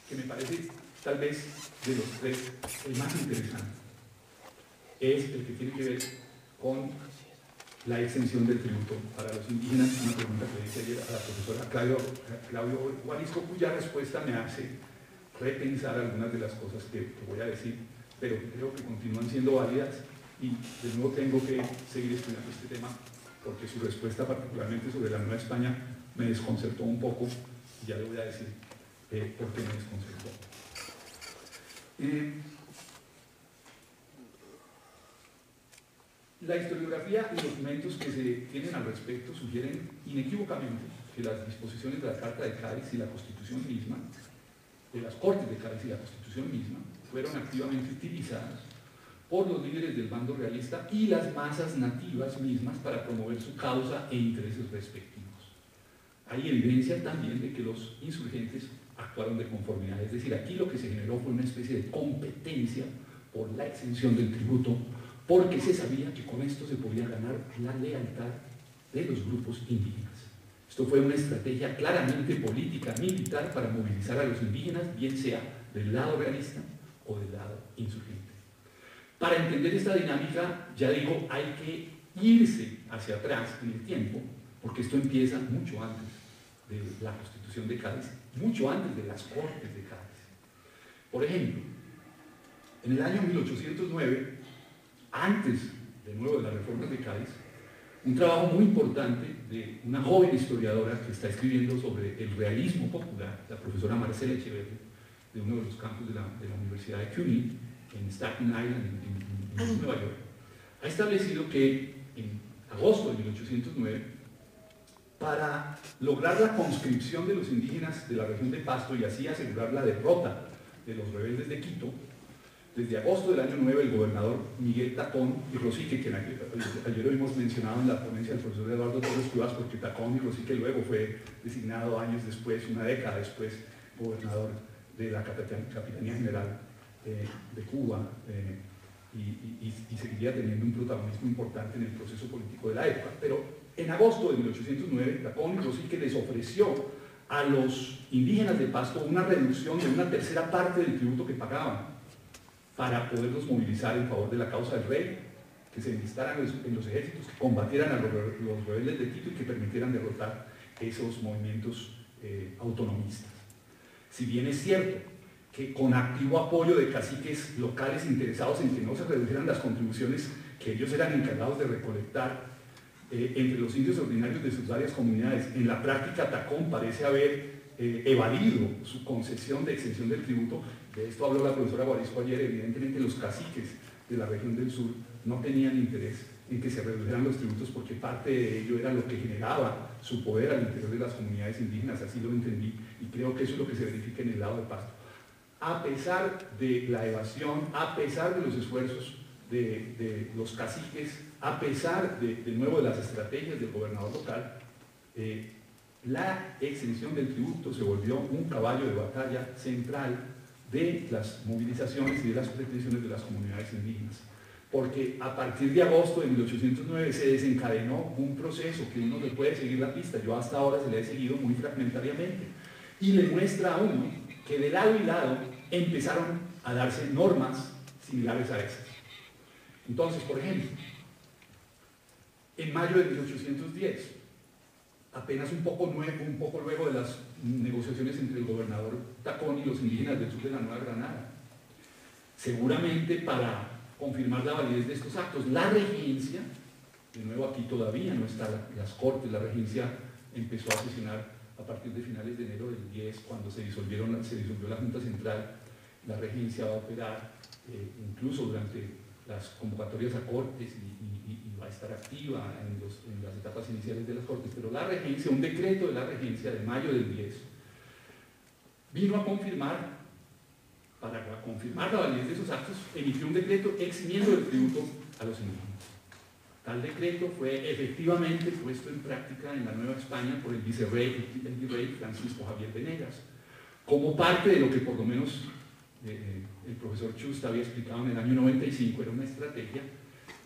que me parece tal vez de los tres el más interesante, es el que tiene que ver con la exención del tributo para los indígenas. Una pregunta que le hice ayer a la profesora Claudio Guarisco, cuya respuesta me hace repensar algunas de las cosas que voy a decir, pero creo que continúan siendo válidas y de nuevo tengo que seguir estudiando este tema porque su respuesta, particularmente sobre la Nueva España, me desconcertó un poco y ya le voy a decir por qué me desconcertó. La historiografía y documentos que se tienen al respecto sugieren inequívocamente que las disposiciones de la Carta de Cádiz y la Constitución misma, de las Cortes de Cádiz y la Constitución misma, fueron activamente utilizadas por los líderes del bando realista y las masas nativas mismas para promover su causa e intereses respectivos. Hay evidencia también de que los insurgentes actuaron de conformidad, es decir, aquí lo que se generó fue una especie de competencia por la exención del tributo, porque se sabía que con esto se podía ganar la lealtad de los grupos indígenas. Esto fue una estrategia claramente política, militar, para movilizar a los indígenas, bien sea del lado realista o del lado insurgente. Para entender esta dinámica, ya digo, hay que irse hacia atrás en el tiempo, porque esto empieza mucho antes de la Constitución de Cádiz, mucho antes de las Cortes de Cádiz. Por ejemplo, en el año 1809, antes de nuevo de las reformas de Cádiz, un trabajo muy importante de una joven historiadora que está escribiendo sobre el realismo popular, la profesora Marcela Echeverri, de uno de los campus de la Universidad de CUNY, en Staten Island, en Nueva York, ha establecido que en agosto de 1809, para lograr la conscripción de los indígenas de la región de Pasto y así asegurar la derrota de los rebeldes de Quito, desde agosto del año 9, el gobernador Miguel Tacón y Rosique, que ayer lo hemos mencionado en la ponencia del profesor Eduardo Torres Cuevas, porque Tacón y Rosique luego fue designado años después, una década después, gobernador de la Capitanía General de Cuba, y seguiría teniendo un protagonismo importante en el proceso político de la época. Pero en agosto de 1809, Tacón y Rosique les ofreció a los indígenas de Pasto una reducción de una tercera parte del tributo que pagaban, para poderlos movilizar en favor de la causa del rey, que se enlistaran en los ejércitos, que combatieran a los rebeldes de Quito y que permitieran derrotar esos movimientos autonomistas. Si bien es cierto que con activo apoyo de caciques locales interesados en que no se redujeran las contribuciones que ellos eran encargados de recolectar entre los indios ordinarios de sus varias comunidades, en la práctica Tacón parece haber evadido su concesión de exención del tributo. De esto habló la profesora Guarisco ayer. Evidentemente los caciques de la región del sur no tenían interés en que se redujeran los tributos, porque parte de ello era lo que generaba su poder al interior de las comunidades indígenas, así lo entendí, y creo que eso es lo que se verifica en el lado de Pasto. A pesar de la evasión, a pesar de los esfuerzos de los caciques, a pesar de nuevo de las estrategias del gobernador local, la exención del tributo se volvió un caballo de batalla central de las movilizaciones y de las pretensiones de las comunidades indígenas. Porque a partir de agosto de 1809 se desencadenó un proceso que uno le puede seguir la pista, yo hasta ahora se le he seguido muy fragmentariamente, y le muestra a uno que de lado y lado empezaron a darse normas similares a estas. Entonces, por ejemplo, en mayo de 1810, apenas un poco luego de las negociaciones entre el gobernador Tacón y los indígenas del sur de la Nueva Granada, seguramente para confirmar la validez de estos actos, la regencia, de nuevo aquí todavía no están las cortes, la regencia empezó a sesionar a partir de finales de enero del 10, cuando se disolvió la Junta Central. La regencia va a operar incluso durante las convocatorias a cortes y va a estar activa en las etapas iniciales de las cortes, pero la regencia, un decreto de la regencia de mayo del 10, vino a confirmar, para confirmar la validez de esos actos, emitió un decreto eximiendo del tributo a los indígenas. Tal decreto fue efectivamente puesto en práctica en la Nueva España por el virrey Francisco Javier Venegas, como parte de lo que por lo menos el profesor Chust había explicado en el año 95, era una estrategia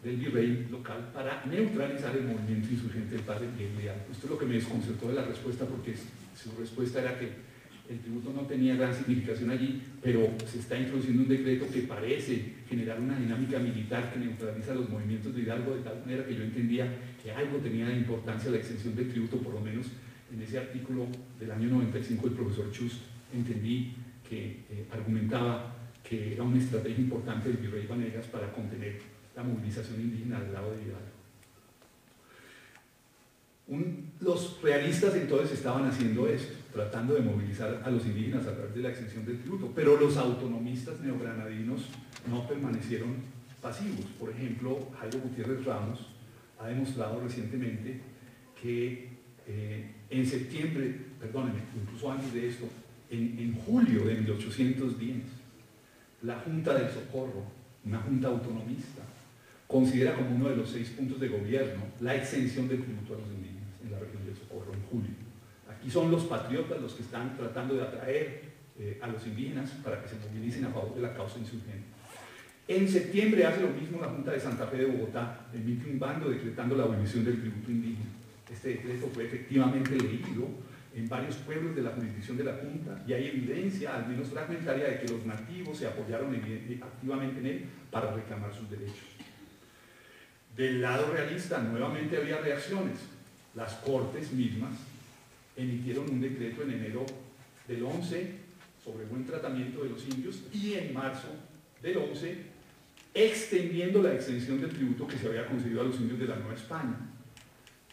del virrey local para neutralizar el movimiento insurgente del padre Miguel Leal. Esto es lo que me desconcertó de la respuesta, porque su respuesta era que el tributo no tenía gran significación allí, pero se está introduciendo un decreto que parece generar una dinámica militar que neutraliza los movimientos de Hidalgo, de tal manera que yo entendía que algo tenía de importancia la exención del tributo, por lo menos en ese artículo del año 95 del profesor Chust entendí que argumentaba que era una estrategia importante del virrey Vanegas para contener la movilización indígena del lado de Hidalgo. Los realistas entonces estaban haciendo esto, tratando de movilizar a los indígenas a través de la exención del tributo, pero los autonomistas neogranadinos no permanecieron pasivos. Por ejemplo, Jairo Gutiérrez Ramos ha demostrado recientemente que en septiembre, perdónenme, incluso antes de esto, en julio de 1810, la Junta del Socorro, una junta autonomista, considera como uno de los 6 puntos de gobierno la exención del tributo a los indígenas en la región del Socorro en julio. Aquí son los patriotas los que están tratando de atraer a los indígenas para que se movilicen a favor de la causa insurgente. En septiembre hace lo mismo la Junta de Santa Fe de Bogotá, emite un bando decretando la abolición del tributo indígena. Este decreto fue efectivamente leído en varios pueblos de la jurisdicción de la Junta y hay evidencia, al menos fragmentaria, de que los nativos se apoyaron activamente en él para reclamar sus derechos. Del lado realista, nuevamente había reacciones. Las Cortes mismas emitieron un decreto en enero del 11 sobre buen tratamiento de los indios y en marzo del 11 extendiendo la exención del tributo que se había concedido a los indios de la Nueva España.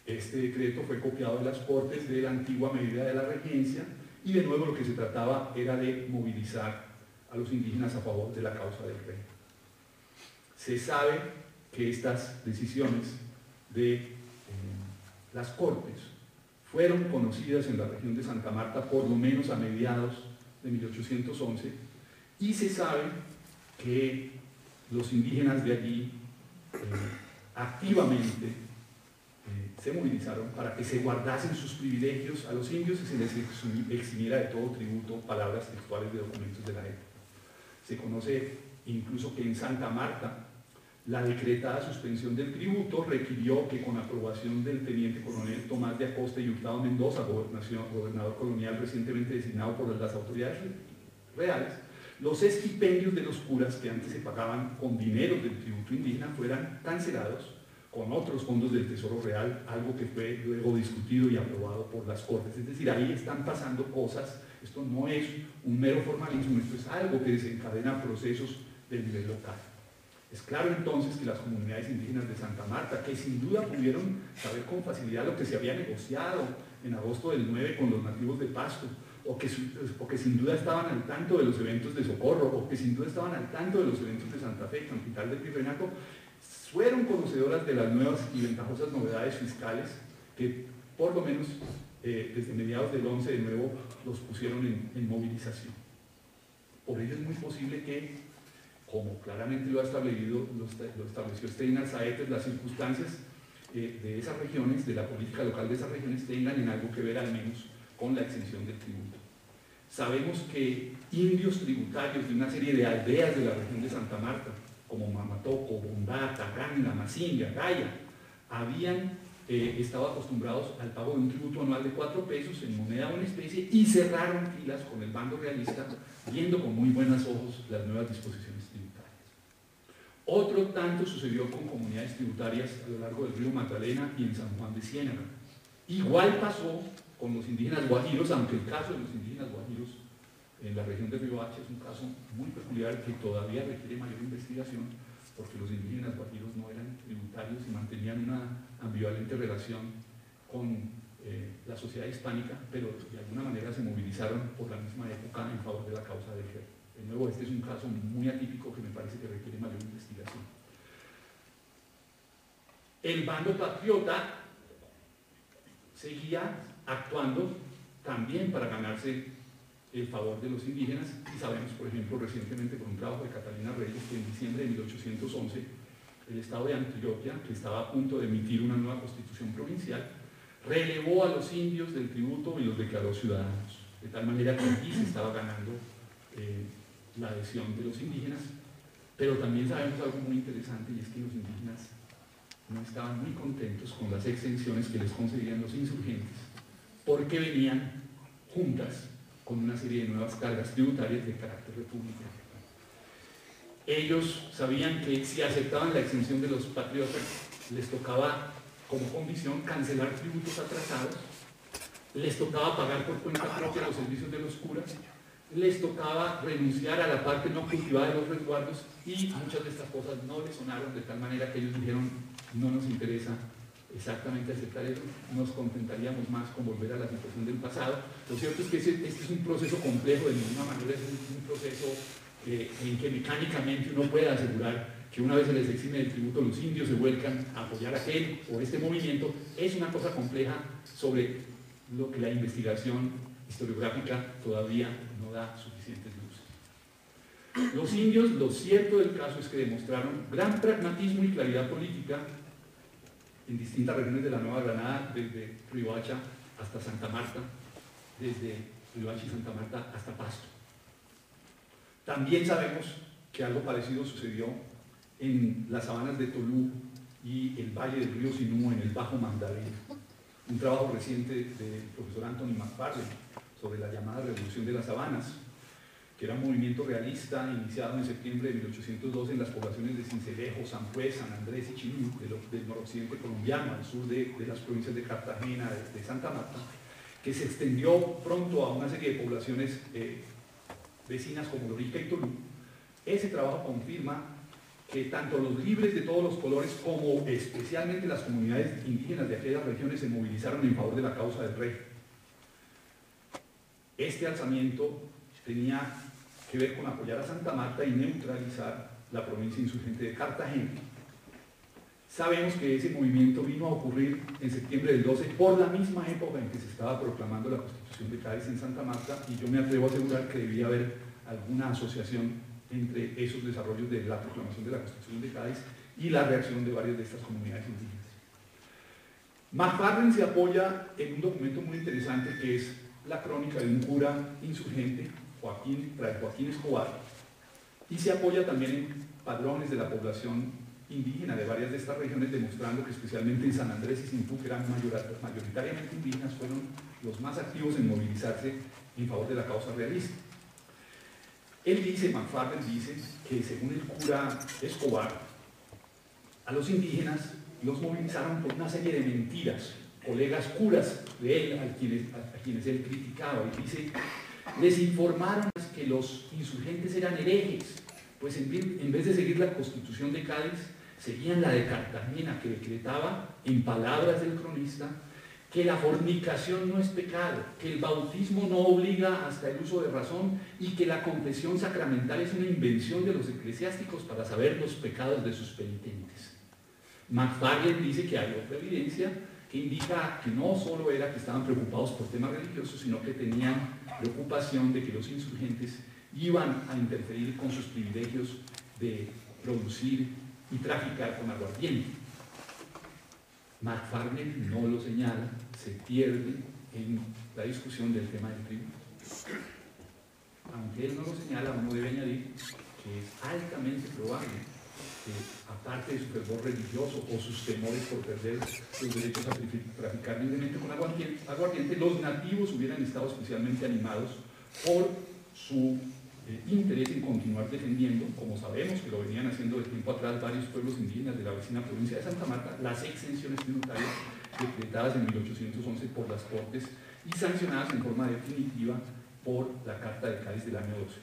Este decreto fue copiado de las Cortes de la antigua medida de la regencia y de nuevo lo que se trataba era de movilizar a los indígenas a favor de la causa del rey. Se sabe que estas decisiones de las Cortes fueron conocidas en la región de Santa Marta por lo menos a mediados de 1811 y se sabe que los indígenas de allí activamente se movilizaron para que se guardasen sus privilegios a los indios y se les eximiera de todo tributo, palabras textuales de documentos de la época. Se conoce incluso que en Santa Marta la decretada suspensión del tributo requirió que con aprobación del teniente coronel Tomás de Acosta y Hurtado Mendoza, gobernador colonial recientemente designado por las autoridades reales, los estipendios de los curas que antes se pagaban con dinero del tributo indígena fueran cancelados con otros fondos del Tesoro Real, algo que fue luego discutido y aprobado por las Cortes. Es decir, ahí están pasando cosas, esto no es un mero formalismo, esto es algo que desencadena procesos del nivel local. Es claro entonces que las comunidades indígenas de Santa Marta, que sin duda pudieron saber con facilidad lo que se había negociado en agosto del 9 con los nativos de Pasto, o que sin duda estaban al tanto de los eventos de Socorro, o que sin duda estaban al tanto de los eventos de Santa Fe, capital del virreinato, fueron conocedoras de las nuevas y ventajosas novedades fiscales que por lo menos desde mediados del 11 de nuevo los pusieron en movilización. Por ello es muy posible que, como claramente lo estableció Steinar Saeter, las circunstancias de esas regiones, de la política local de esas regiones, tengan en algo que ver al menos con la exención del tributo. Sabemos que indios tributarios de una serie de aldeas de la región de Santa Marta, como Mamatoco, Bondá, Tacanga, Mazinga, Gaya, habían estado acostumbrados al pago de un tributo anual de 4 pesos en moneda o en especie y cerraron filas con el bando realista, viendo con muy buenos ojos las nuevas disposiciones tributarias. Otro tanto sucedió con comunidades tributarias a lo largo del río Magdalena y en San Juan de Ciénaga. Igual pasó con los indígenas guajiros, aunque el caso de los indígenas guajiros en la región de Riohacha es un caso muy peculiar que todavía requiere mayor investigación, porque los indígenas guajiros no eran tributarios y mantenían una ambivalente relación con la sociedad hispánica, pero de alguna manera se movilizaron por la misma época en favor de la causa del rey. De nuevo, este es un caso muy atípico que me parece que requiere mayor investigación. El bando patriota seguía actuando también para ganarse el favor de los indígenas, y sabemos, por ejemplo, recientemente por un trabajo de Catalina Reyes, que en diciembre de 1811 el Estado de Antioquia, que estaba a punto de emitir una nueva constitución provincial, relevó a los indios del tributo y los declaró ciudadanos, de tal manera que aquí se estaba ganando la adhesión de los indígenas. Pero también sabemos algo muy interesante, y es que los indígenas no estaban muy contentos con las exenciones que les concedían los insurgentes, porque venían juntas con una serie de nuevas cargas tributarias de carácter republicano. Ellos sabían que si aceptaban la exención de los patriotas, les tocaba como condición cancelar tributos atrasados, les tocaba pagar por cuenta propia los servicios de los curas, les tocaba renunciar a la parte no cultivada de los resguardos, y muchas de estas cosas no les sonaron, de tal manera que ellos dijeron: no nos interesa exactamente aceptar eso, nos contentaríamos más con volver a la situación del pasado. Lo cierto es que este es un proceso complejo, de ninguna manera es un proceso en que mecánicamente uno puede asegurar que una vez se les exime del tributo, los indios se vuelcan a apoyar aquel o este movimiento, es una cosa compleja sobre lo que la investigación historiográfica todavía no da suficientes luces. Los indios, lo cierto del caso es que demostraron gran pragmatismo y claridad política en distintas regiones de la Nueva Granada, desde Riohacha hasta Santa Marta, desde Riohacha y Santa Marta hasta Pasto. También sabemos que algo parecido sucedió en las sabanas de Tolú y el valle del río Sinú en el Bajo Magdalena. Un trabajo reciente del profesor Anthony McFarlane sobre la llamada Revolución de las Sabanas, que era un movimiento realista iniciado en septiembre de 1812 en las poblaciones de Sincelejo, San Juez, San Andrés y Chimú, del noroccidente colombiano, al sur de las provincias de Cartagena, de Santa Marta, que se extendió pronto a una serie de poblaciones vecinas como Lorica y Tolú. Ese trabajo confirma que tanto los libres de todos los colores como especialmente las comunidades indígenas de aquellas regiones se movilizaron en favor de la causa del rey. Este alzamiento tenía que ver con apoyar a Santa Marta y neutralizar la provincia insurgente de Cartagena. Sabemos que ese movimiento vino a ocurrir en septiembre del 12 por la misma época en que se estaba proclamando la Constitución de Cádiz en Santa Marta, y yo me atrevo a asegurar que debía haber alguna asociación entre esos desarrollos de la proclamación de la Constitución de Cádiz y la reacción de varias de estas comunidades indígenas. McFarlane se apoya en un documento muy interesante que es la crónica de un cura insurgente, Fray Joaquín Escobar, y se apoya también en padrones de la población indígena de varias de estas regiones, demostrando que especialmente en San Andrés y Sintú, que eran mayoritariamente indígenas, fueron los más activos en movilizarse en favor de la causa realista. Él dice, McFarlane dice, que según el cura Escobar, a los indígenas los movilizaron por una serie de mentiras, colegas curas de él, a quienes él criticaba, y dice, les informaron que los insurgentes eran herejes, pues en vez de seguir la Constitución de Cádiz, seguían la de Cartagena, que decretaba, en palabras del cronista, que la fornicación no es pecado, que el bautismo no obliga hasta el uso de razón y que la confesión sacramental es una invención de los eclesiásticos para saber los pecados de sus penitentes. McFarlane dice que hay otra evidencia que indica que no solo era que estaban preocupados por temas religiosos, sino que tenían preocupación de que los insurgentes iban a interferir con sus privilegios de producir y traficar con aguardiente. McFarlane no lo señala, se pierde en la discusión del tema del tributo. Aunque él no lo señala, uno debe añadir que es altamente probable que, aparte de su fervor religioso o sus temores por perder sus derechos a traficar libremente con aguardiente, los nativos hubieran estado especialmente animados por su interés en continuar defendiendo, como sabemos que lo venían haciendo de tiempo atrás varios pueblos indígenas de la vecina provincia de Santa Marta, las exenciones tributarias decretadas en 1811 por las Cortes y sancionadas en forma definitiva por la Carta de Cádiz del año 12.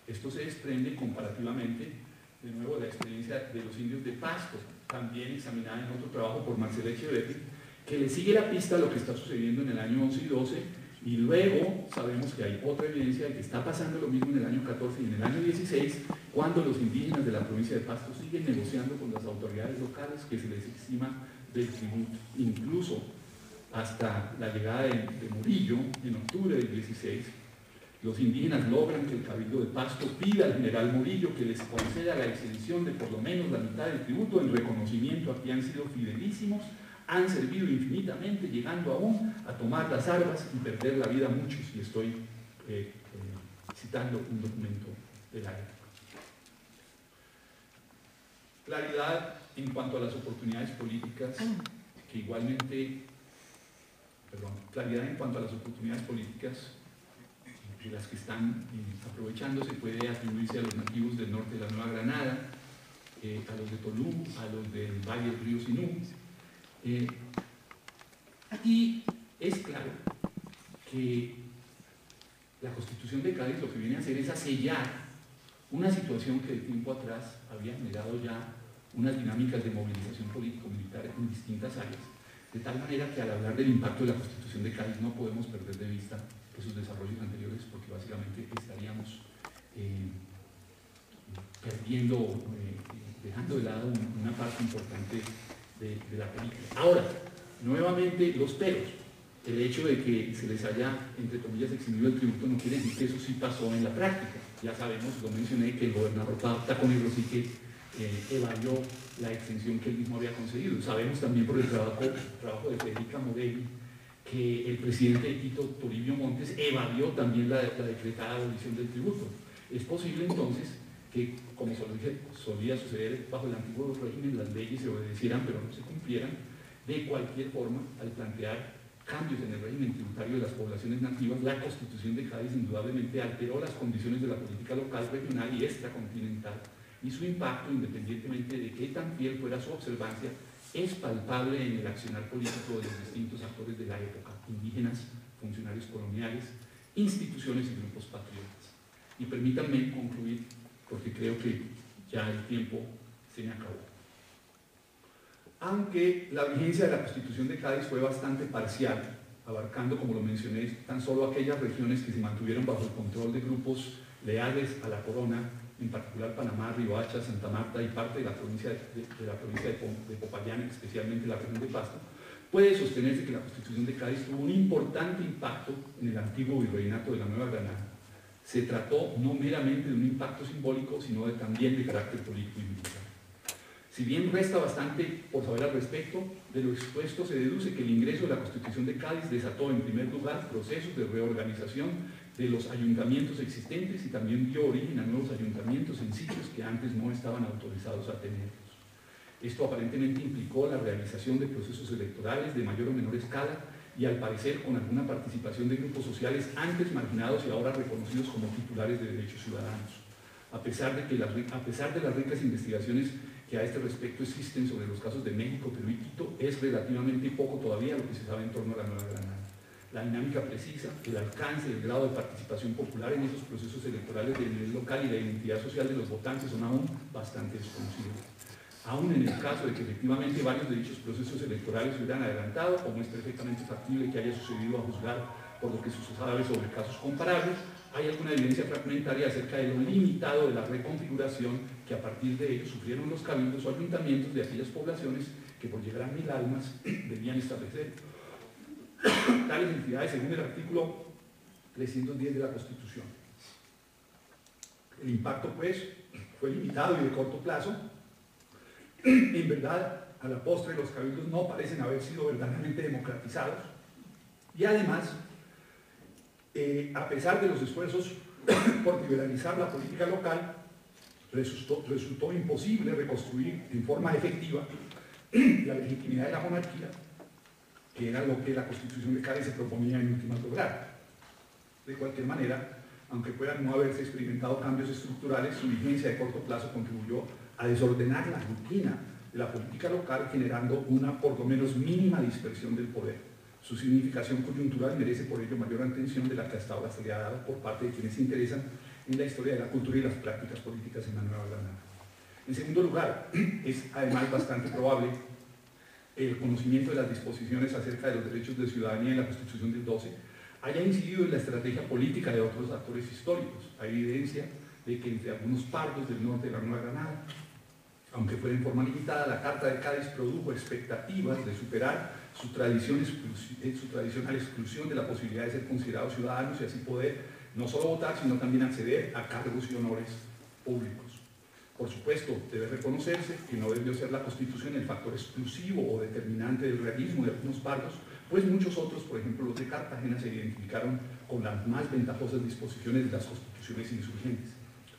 Esto se desprende comparativamente, de nuevo, de la experiencia de los indios de Pasto, también examinada en otro trabajo por Marcela Echeverri, que le sigue la pista a lo que está sucediendo en el año 11 y 12. Y luego sabemos que hay otra evidencia de que está pasando lo mismo en el año 14 y en el año 16, cuando los indígenas de la provincia de Pasto siguen negociando con las autoridades locales que se les exima del tributo, incluso hasta la llegada de Murillo en octubre del 16. Los indígenas logran que el Cabildo de Pasto pida al general Murillo que les conceda la exención de por lo menos la mitad del tributo en reconocimiento a que han sido fidelísimos, han servido infinitamente, llegando aún a tomar las armas y perder la vida a muchos, y estoy citando un documento de la época. Claridad en cuanto a las oportunidades políticas, que igualmente, claridad en cuanto a las oportunidades políticas de las que están aprovechándose puede atribuirse a los nativos del norte de la Nueva Granada, a los de Tolú, a los del valle del río Sinú. Y es claro que la Constitución de Cádiz lo que viene a hacer es a sellar una situación que de tiempo atrás había generado ya unas dinámicas de movilización político-militar en distintas áreas, de tal manera que al hablar del impacto de la Constitución de Cádiz no podemos perder de vista esos desarrollos anteriores, porque básicamente estaríamos dejando dejando de lado una parte importante de la película. Ahora, nuevamente los peros. El hecho de que se les haya, entre comillas, eximido el tributo no quiere decir que eso sí pasó en la práctica. Ya sabemos, lo mencioné, que el gobernador Taconegro sí que evadió la exención que él mismo había conseguido. Sabemos también por el trabajo de Federica Morelli que el presidente Tito Toribio Montes evadió también la decretada abolición del tributo. Es posible entonces que, como solía suceder bajo el antiguo régimen, las leyes se obedecieran pero no se cumplieran. De cualquier forma, al plantear cambios en el régimen tributario de las poblaciones nativas, la Constitución de Cádiz indudablemente alteró las condiciones de la política local, regional y extracontinental, y su impacto, independientemente de qué tan fiel fuera su observancia, es palpable en el accionar político de los distintos actores de la época: indígenas, funcionarios coloniales, instituciones y grupos patriotas. Y permítanme concluir, porque creo que ya el tiempo se me acabó. Aunque la vigencia de la Constitución de Cádiz fue bastante parcial, abarcando, como lo mencioné, tan solo aquellas regiones que se mantuvieron bajo el control de grupos leales a la corona, en particular Panamá, Riohacha, Santa Marta y parte de la provincia de Popayán, especialmente la región de Pasto, puede sostenerse que la Constitución de Cádiz tuvo un importante impacto en el antiguo virreinato de la Nueva Granada. Se trató no meramente de un impacto simbólico, sino también de carácter político y militar. Si bien resta bastante por saber al respecto, de lo expuesto se deduce que el ingreso de la Constitución de Cádiz desató en primer lugar procesos de reorganización de los ayuntamientos existentes y también dio origen a nuevos ayuntamientos en sitios que antes no estaban autorizados a tenerlos. Esto aparentemente implicó la realización de procesos electorales de mayor o menor escala y al parecer con alguna participación de grupos sociales antes marginados y ahora reconocidos como titulares de derechos ciudadanos. A pesar de las ricas investigaciones que a este respecto existen sobre los casos de México, Perú y Quito, es relativamente poco todavía lo que se sabe en torno a la Nueva Granada. La dinámica precisa, el alcance y el grado de participación popular en esos procesos electorales de nivel local y la identidad social de los votantes son aún bastante desconocidos. Aún en el caso de que efectivamente varios de dichos procesos electorales se hubieran adelantado, como es perfectamente factible que haya sucedido a juzgar por lo que se sabe sobre casos comparables, hay alguna evidencia fragmentaria acerca de lo limitado de la reconfiguración que a partir de ello sufrieron los cabildos o ayuntamientos de aquellas poblaciones que por llegar a 1000 almas debían establecer tales entidades según el artículo 310 de la Constitución. El impacto, pues, fue limitado y de corto plazo. En verdad, a la postre, los cabildos no parecen haber sido verdaderamente democratizados y además, a pesar de los esfuerzos por liberalizar la política local, resultó imposible reconstruir en forma efectiva la legitimidad de la monarquía, que era lo que la Constitución de Cádiz se proponía en última lograr. De cualquier manera, aunque puedan no haberse experimentado cambios estructurales, su vigencia de corto plazo contribuyó a desordenar la rutina de la política local, generando una por lo menos mínima dispersión del poder. Su significación coyuntural merece por ello mayor atención de la que hasta ahora se le ha dado por parte de quienes se interesan en la historia de la cultura y las prácticas políticas en la Nueva Granada. En segundo lugar, es además bastante probable el conocimiento de las disposiciones acerca de los derechos de ciudadanía en la Constitución del 12 haya incidido en la estrategia política de otros actores históricos. Hay evidencia de que entre algunos pardos del norte de la Nueva Granada, aunque fuera en forma limitada, la Carta de Cádiz produjo expectativas de superar su tradicional exclusión de la posibilidad de ser considerados ciudadanos y así poder no solo votar, sino también acceder a cargos y honores públicos. Por supuesto, debe reconocerse que no debió ser la Constitución el factor exclusivo o determinante del realismo de algunos pardos, pues muchos otros, por ejemplo los de Cartagena, se identificaron con las más ventajosas disposiciones de las constituciones insurgentes.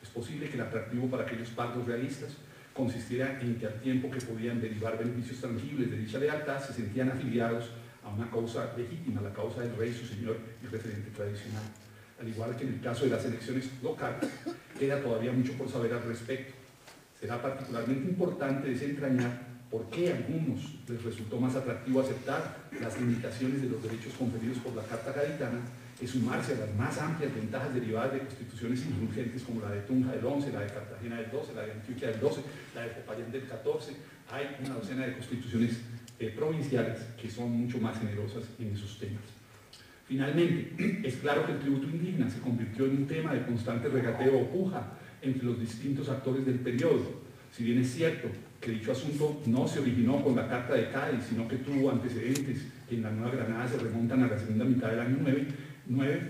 Es posible que el atractivo para aquellos pardos realistas consistiera en que al tiempo que podían derivar beneficios tangibles de dicha lealtad, se sentían afiliados a una causa legítima, la causa del rey, su señor y referente tradicional. Al igual que en el caso de las elecciones locales, queda todavía mucho por saber al respecto. Será particularmente importante desentrañar por qué a algunos les resultó más atractivo aceptar las limitaciones de los derechos conferidos por la Carta Gaditana que sumarse a las más amplias ventajas derivadas de constituciones insurgentes como la de Tunja del 11, la de Cartagena del 12, la de Antioquia del 12, la de Popayán del 14. Hay una docena de constituciones provinciales que son mucho más generosas en esos temas. Finalmente, es claro que el tributo indígena se convirtió en un tema de constante regateo o puja entre los distintos actores del periodo. Si bien es cierto que dicho asunto no se originó con la Carta de Cádiz, sino que tuvo antecedentes que en la Nueva Granada se remontan a la segunda mitad del año 9,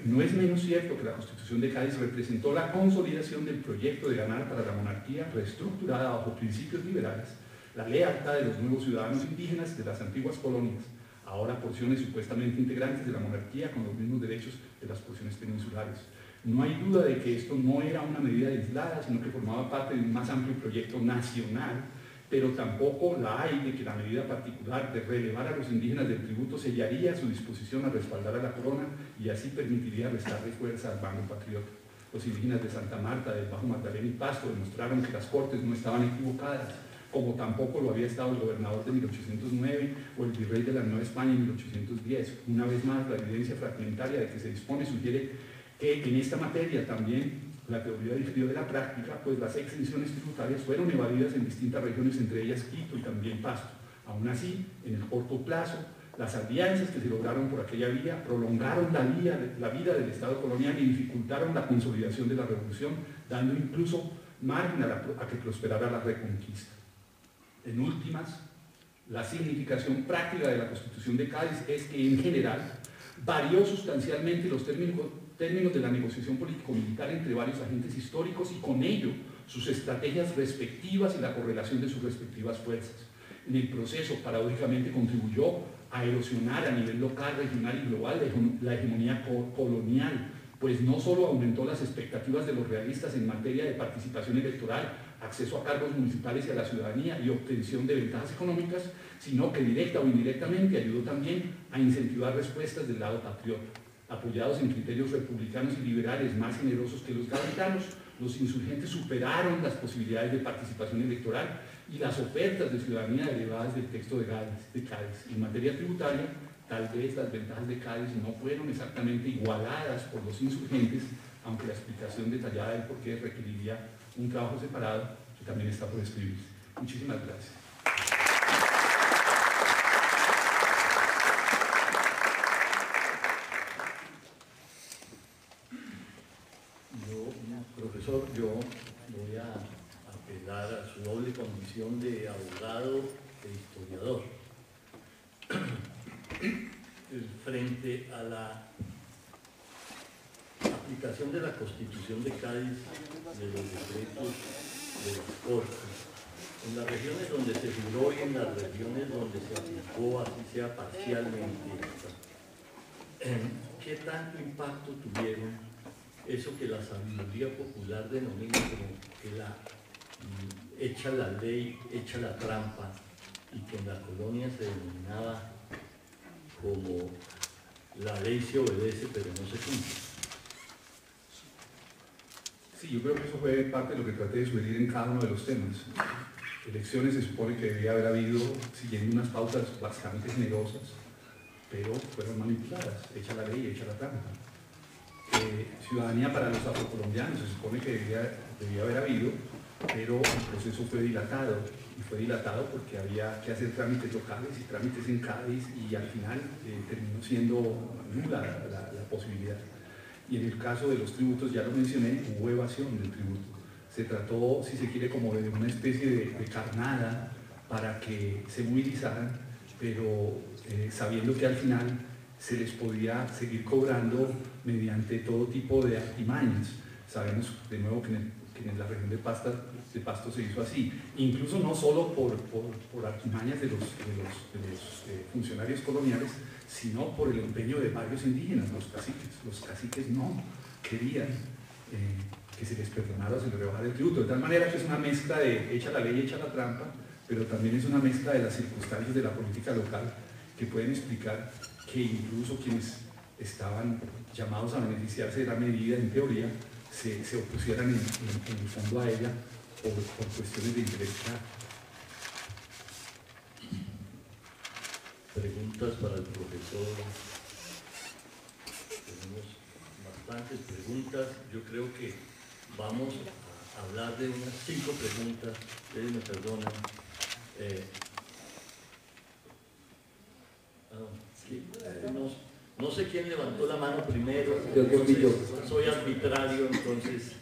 no es menos cierto que la Constitución de Cádiz representó la consolidación del proyecto de ganar para la monarquía reestructurada bajo principios liberales, la lealtad de los nuevos ciudadanos indígenas de las antiguas colonias, ahora porciones supuestamente integrantes de la monarquía con los mismos derechos de las porciones peninsulares. No hay duda de que esto no era una medida aislada, sino que formaba parte de un más amplio proyecto nacional, pero tampoco la hay de que la medida particular de relevar a los indígenas del tributo sellaría su disposición a respaldar a la corona y así permitiría restarle fuerza al bando patriota. Los indígenas de Santa Marta, del Bajo Magdalena y Pasto demostraron que las Cortes no estaban equivocadas, como tampoco lo había estado el gobernador de 1809 o el virrey de la Nueva España en 1810. Una vez más, la evidencia fragmentaria de que se dispone sugiere que en esta materia también la teoría difirió de la práctica, pues las exenciones tributarias fueron evadidas en distintas regiones, entre ellas Quito y también Pasto. Aún así, en el corto plazo, las alianzas que se lograron por aquella vía prolongaron la vida del Estado colonial y dificultaron la consolidación de la revolución, dando incluso margen a que prosperara la reconquista. En últimas, la significación práctica de la Constitución de Cádiz es que en general varió sustancialmente los términos de la negociación político-militar entre varios agentes históricos y con ello sus estrategias respectivas y la correlación de sus respectivas fuerzas. En el proceso, paradójicamente, contribuyó a erosionar a nivel local, regional y global la hegemonía colonial, pues no solo aumentó las expectativas de los realistas en materia de participación electoral, acceso a cargos municipales y a la ciudadanía y obtención de ventajas económicas, sino que directa o indirectamente ayudó también a incentivar respuestas del lado patriota. Apoyados en criterios republicanos y liberales más generosos que los gaditanos, los insurgentes superaron las posibilidades de participación electoral y las ofertas de ciudadanía derivadas del texto de Cádiz. En materia tributaria, tal vez las ventajas de Cádiz no fueron exactamente igualadas por los insurgentes, aunque la explicación detallada del porqué requeriría un trabajo separado que también está por escribirse. Muchísimas gracias. Profesor, yo voy a apelar a su doble condición de abogado e historiador frente a la aplicación de la Constitución de Cádiz, de los decretos de las Cortes, en las regiones donde se juró y en las regiones donde se aplicó, así sea parcialmente. ¿Qué tanto impacto tuvieron eso que la sabiduría popular denomina como que echa la ley, echa la trampa, y que en la colonia se denominaba como la ley se obedece pero no se cumple? Sí, yo creo que eso fue parte de lo que traté de sugerir en cada uno de los temas. Elecciones se supone que debía haber habido siguiendo unas pautas bastante generosas, pero fueron manipuladas, echa la ley, echa la trampa. Ciudadanía para los afrocolombianos, se supone que debía haber habido, pero el proceso fue dilatado, y fue dilatado porque había que hacer trámites locales y trámites en Cádiz, y al final terminó siendo nula la posibilidad. Y en el caso de los tributos, ya lo mencioné, hubo evasión del tributo. Se trató, si se quiere, como de una especie de carnada para que se movilizaran, pero sabiendo que al final se les podía seguir cobrando mediante todo tipo de artimañas. Sabemos de nuevo que en la región de Pasto se hizo así, incluso no solo por artimañas de los funcionarios coloniales, sino por el empeño de varios indígenas, los caciques. Los caciques no querían que se les perdonara o se les rebajara el tributo, de tal manera que es una mezcla de echa la ley, echa la trampa, pero también es una mezcla de las circunstancias de la política local que pueden explicar que incluso quienes estaban llamados a beneficiarse de la medida, en teoría, se opusieran en el fondo a ella por cuestiones de interés. Preguntas para el profesor. Tenemos bastantes preguntas. Yo creo que vamos a hablar de unas 5 preguntas. Ustedes me perdonan. No sé quién levantó la mano primero. Soy arbitrario, entonces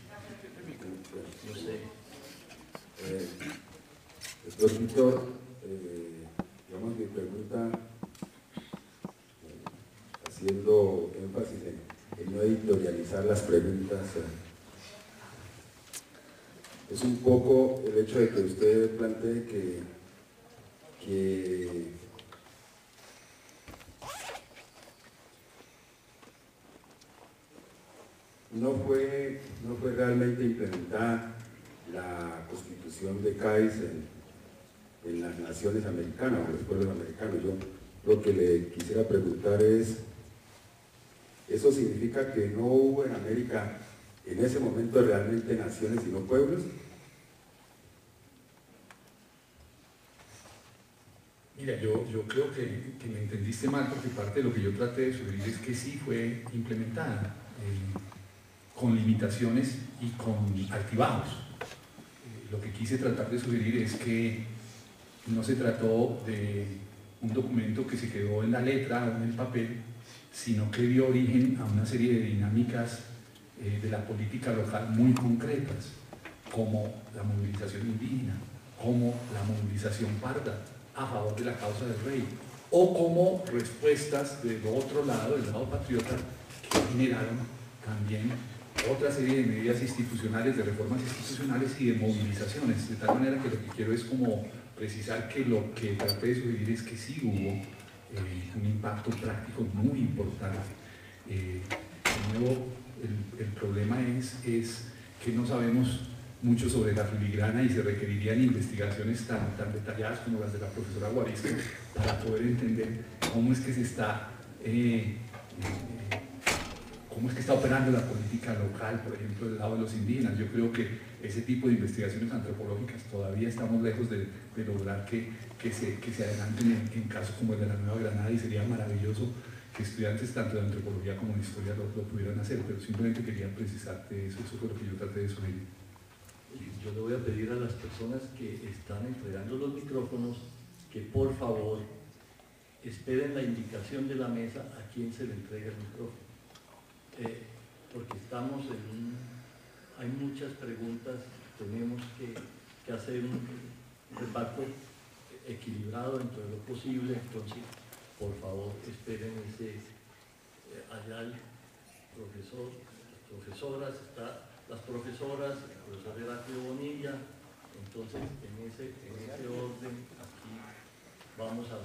no sé. Don Víctor, digamos, mi pregunta, haciendo énfasis en no editorializar las preguntas, es un poco el hecho de que usted plantee que no fue realmente implementada la Constitución de Cádiz en las naciones americanas o los pueblos americanos. Yo lo que le quisiera preguntar es, ¿eso significa que no hubo en América en ese momento realmente naciones sino pueblos? Mira, yo creo que me entendiste mal, porque parte de lo que yo traté de sugerir es que sí fue implementada, con limitaciones y con altibajos. Lo que quise tratar de sugerir es que no se trató de un documento que se quedó en la letra o en el papel, sino que dio origen a una serie de dinámicas de la política local muy concretas, como la movilización indígena, como la movilización parda a favor de la causa del rey, o como respuestas del otro lado, del lado patriota, que generaron también otra serie de medidas institucionales, de reformas institucionales y de movilizaciones, de tal manera que lo que quiero es como precisar que lo que traté de sugerir es que sí hubo un impacto práctico muy importante. De nuevo, el problema es que no sabemos mucho sobre la filigrana y se requerirían investigaciones tan detalladas como las de la profesora Guarisco para poder entender cómo es que se está cómo es que está operando la política local, por ejemplo, del lado de los indígenas. Yo creo que ese tipo de investigaciones antropológicas todavía estamos lejos de lograr que se adelanten en casos como el de la Nueva Granada, y sería maravilloso que estudiantes tanto de antropología como de historia lo pudieran hacer, pero simplemente quería precisarte eso fue lo que yo traté de sugerir. Yo le voy a pedir a las personas que están entregando los micrófonos que por favor esperen la indicación de la mesa a quién se le entrega el micrófono. Porque estamos hay muchas preguntas, tenemos que hacer un reparto equilibrado dentro de lo posible, entonces por favor esperen allá el profesor, las profesoras, el profesor Heraclio Bonilla, entonces en ese orden aquí vamos a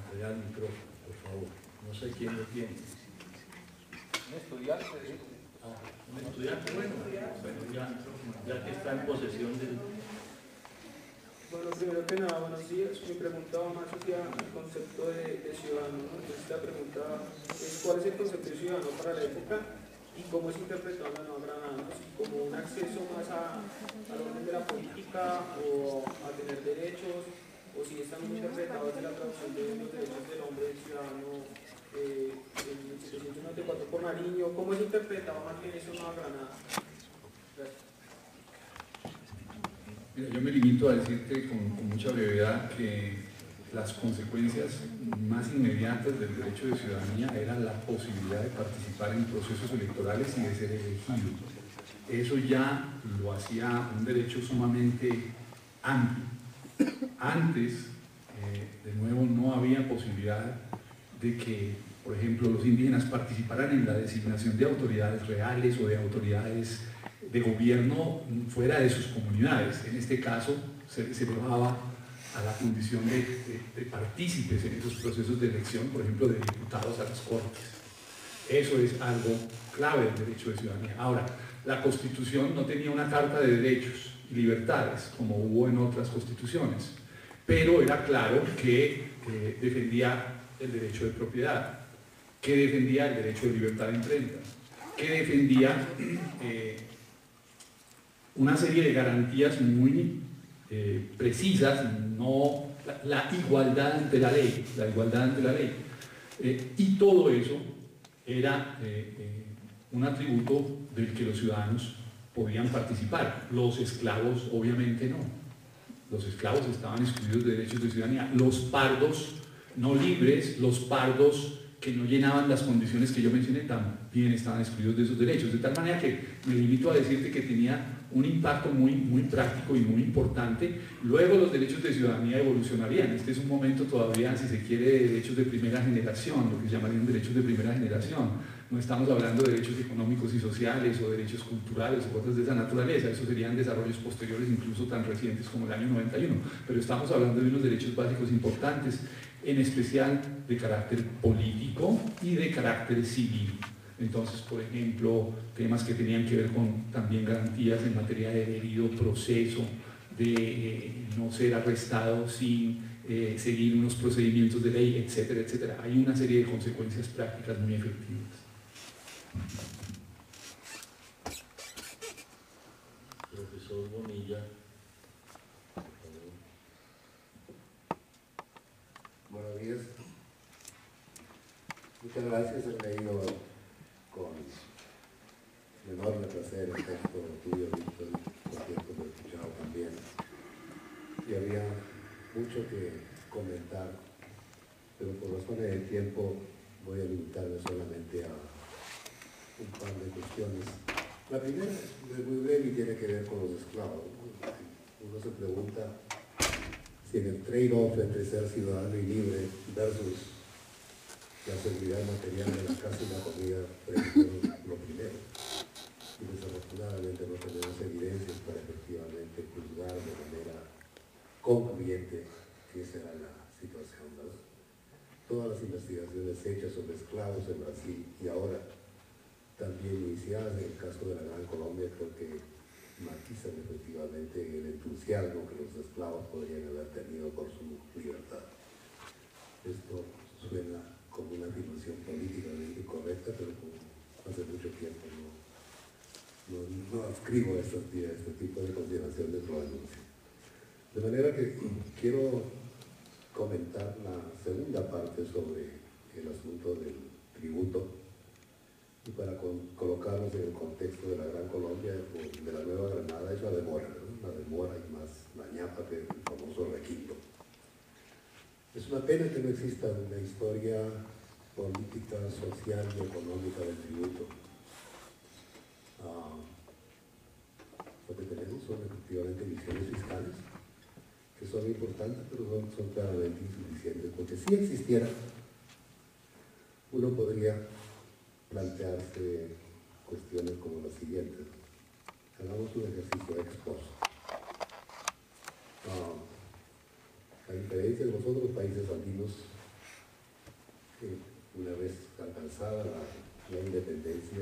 entregar el micrófono, por favor, no sé quién lo tiene. Un estudiante. Un estudiante, bueno, ya que está en posesión del... Bueno, primero que nada, buenos días. Mi pregunta va más hacia el concepto de ciudadano, ¿no? Entonces la pregunta es ¿cuál es el concepto de ciudadano para la época y cómo es interpretado en la Nueva Granada, ¿no? Si como un acceso más al orden de la política o a tener derechos, o si están interpretados en la traducción de los derechos del hombre del ciudadano en 1794 por Nariño, ¿cómo es interpretado más bien eso en Nueva Granada? Gracias. Mira, yo me limito a decirte con mucha brevedad que las consecuencias más inmediatas del derecho de ciudadanía eran la posibilidad de participar en procesos electorales y de ser elegido. Eso ya lo hacía un derecho sumamente amplio. Antes, de nuevo, no había posibilidad de que, por ejemplo, los indígenas participaran en la designación de autoridades reales o de autoridades de gobierno fuera de sus comunidades. En este caso, se llevaba a la condición de partícipes en esos procesos de elección, por ejemplo, de diputados a las Cortes. Eso es algo clave del derecho de ciudadanía. Ahora, la Constitución no tenía una carta de derechos y libertades, como hubo en otras constituciones, pero era claro que defendía el derecho de propiedad, que defendía el derecho de libertad de imprenta, que defendía una serie de garantías muy precisas, no la igualdad ante la ley, y todo eso era un atributo del que los ciudadanos podían participar. Los esclavos obviamente no, los esclavos estaban excluidos de derechos de ciudadanía. Los pardos no libres, los pardos que no llenaban las condiciones que yo mencioné también estaban excluidos de esos derechos, de tal manera que me limito a decirte que tenía un impacto muy práctico y muy importante. Luego los derechos de ciudadanía evolucionarían. Este es un momento todavía, si se quiere, de derechos de primera generación, lo que se llamarían derechos de primera generación. No estamos hablando de derechos económicos y sociales o derechos culturales o cosas de esa naturaleza, esos serían desarrollos posteriores, incluso tan recientes como el año 91, pero estamos hablando de unos derechos básicos importantes, en especial de carácter político y de carácter civil. Entonces, por ejemplo, temas que tenían que ver con también garantías en materia de debido proceso, de no ser arrestado sin seguir unos procedimientos de ley, etcétera, etcétera. Hay una serie de consecuencias prácticas muy efectivas. Profesor Bonilla. Buenos días. Muchas gracias. He leído con enorme placer el texto tuyo, Víctor, por cierto lo he escuchado también. Y había mucho que comentar, pero por razones de tiempo voy a limitarme solamente a un par de cuestiones. La primera es muy breve y tiene que ver con los esclavos. Uno se pregunta si en el trade-off entre ser ciudadano y libre versus la seguridad material de la casa y la comida, prefiero lo primero. Y desafortunadamente no tenemos evidencias para efectivamente juzgar de manera concluyente que esa era la situación, ¿verdad? Todas las investigaciones hechas sobre esclavos en Brasil y ahora también iniciadas en el caso de la Gran Colombia, creo que matizan efectivamente el entusiasmo que los esclavos podrían haber tenido por su libertad. Esto suena como una afirmación políticamente correcta, pero como hace mucho tiempo no adscribo a este tipo de consideraciones, lo anuncio. De manera que quiero comentar la segunda parte sobre el asunto del tributo, y para colocarnos en el contexto de la Gran Colombia o de la Nueva Granada, es la demora, ¿no? La demora y más la ñapa, que es el famoso requinto. Es una pena que no exista una historia política, social y económica del tributo. Lo que tenemos son efectivamente visiones fiscales, que son importantes, pero son claramente insuficientes, porque si existiera, uno podría plantearse cuestiones como las siguientes. Hagamos un ejercicio ex post. A diferencia de los otros países andinos, una vez alcanzada la independencia,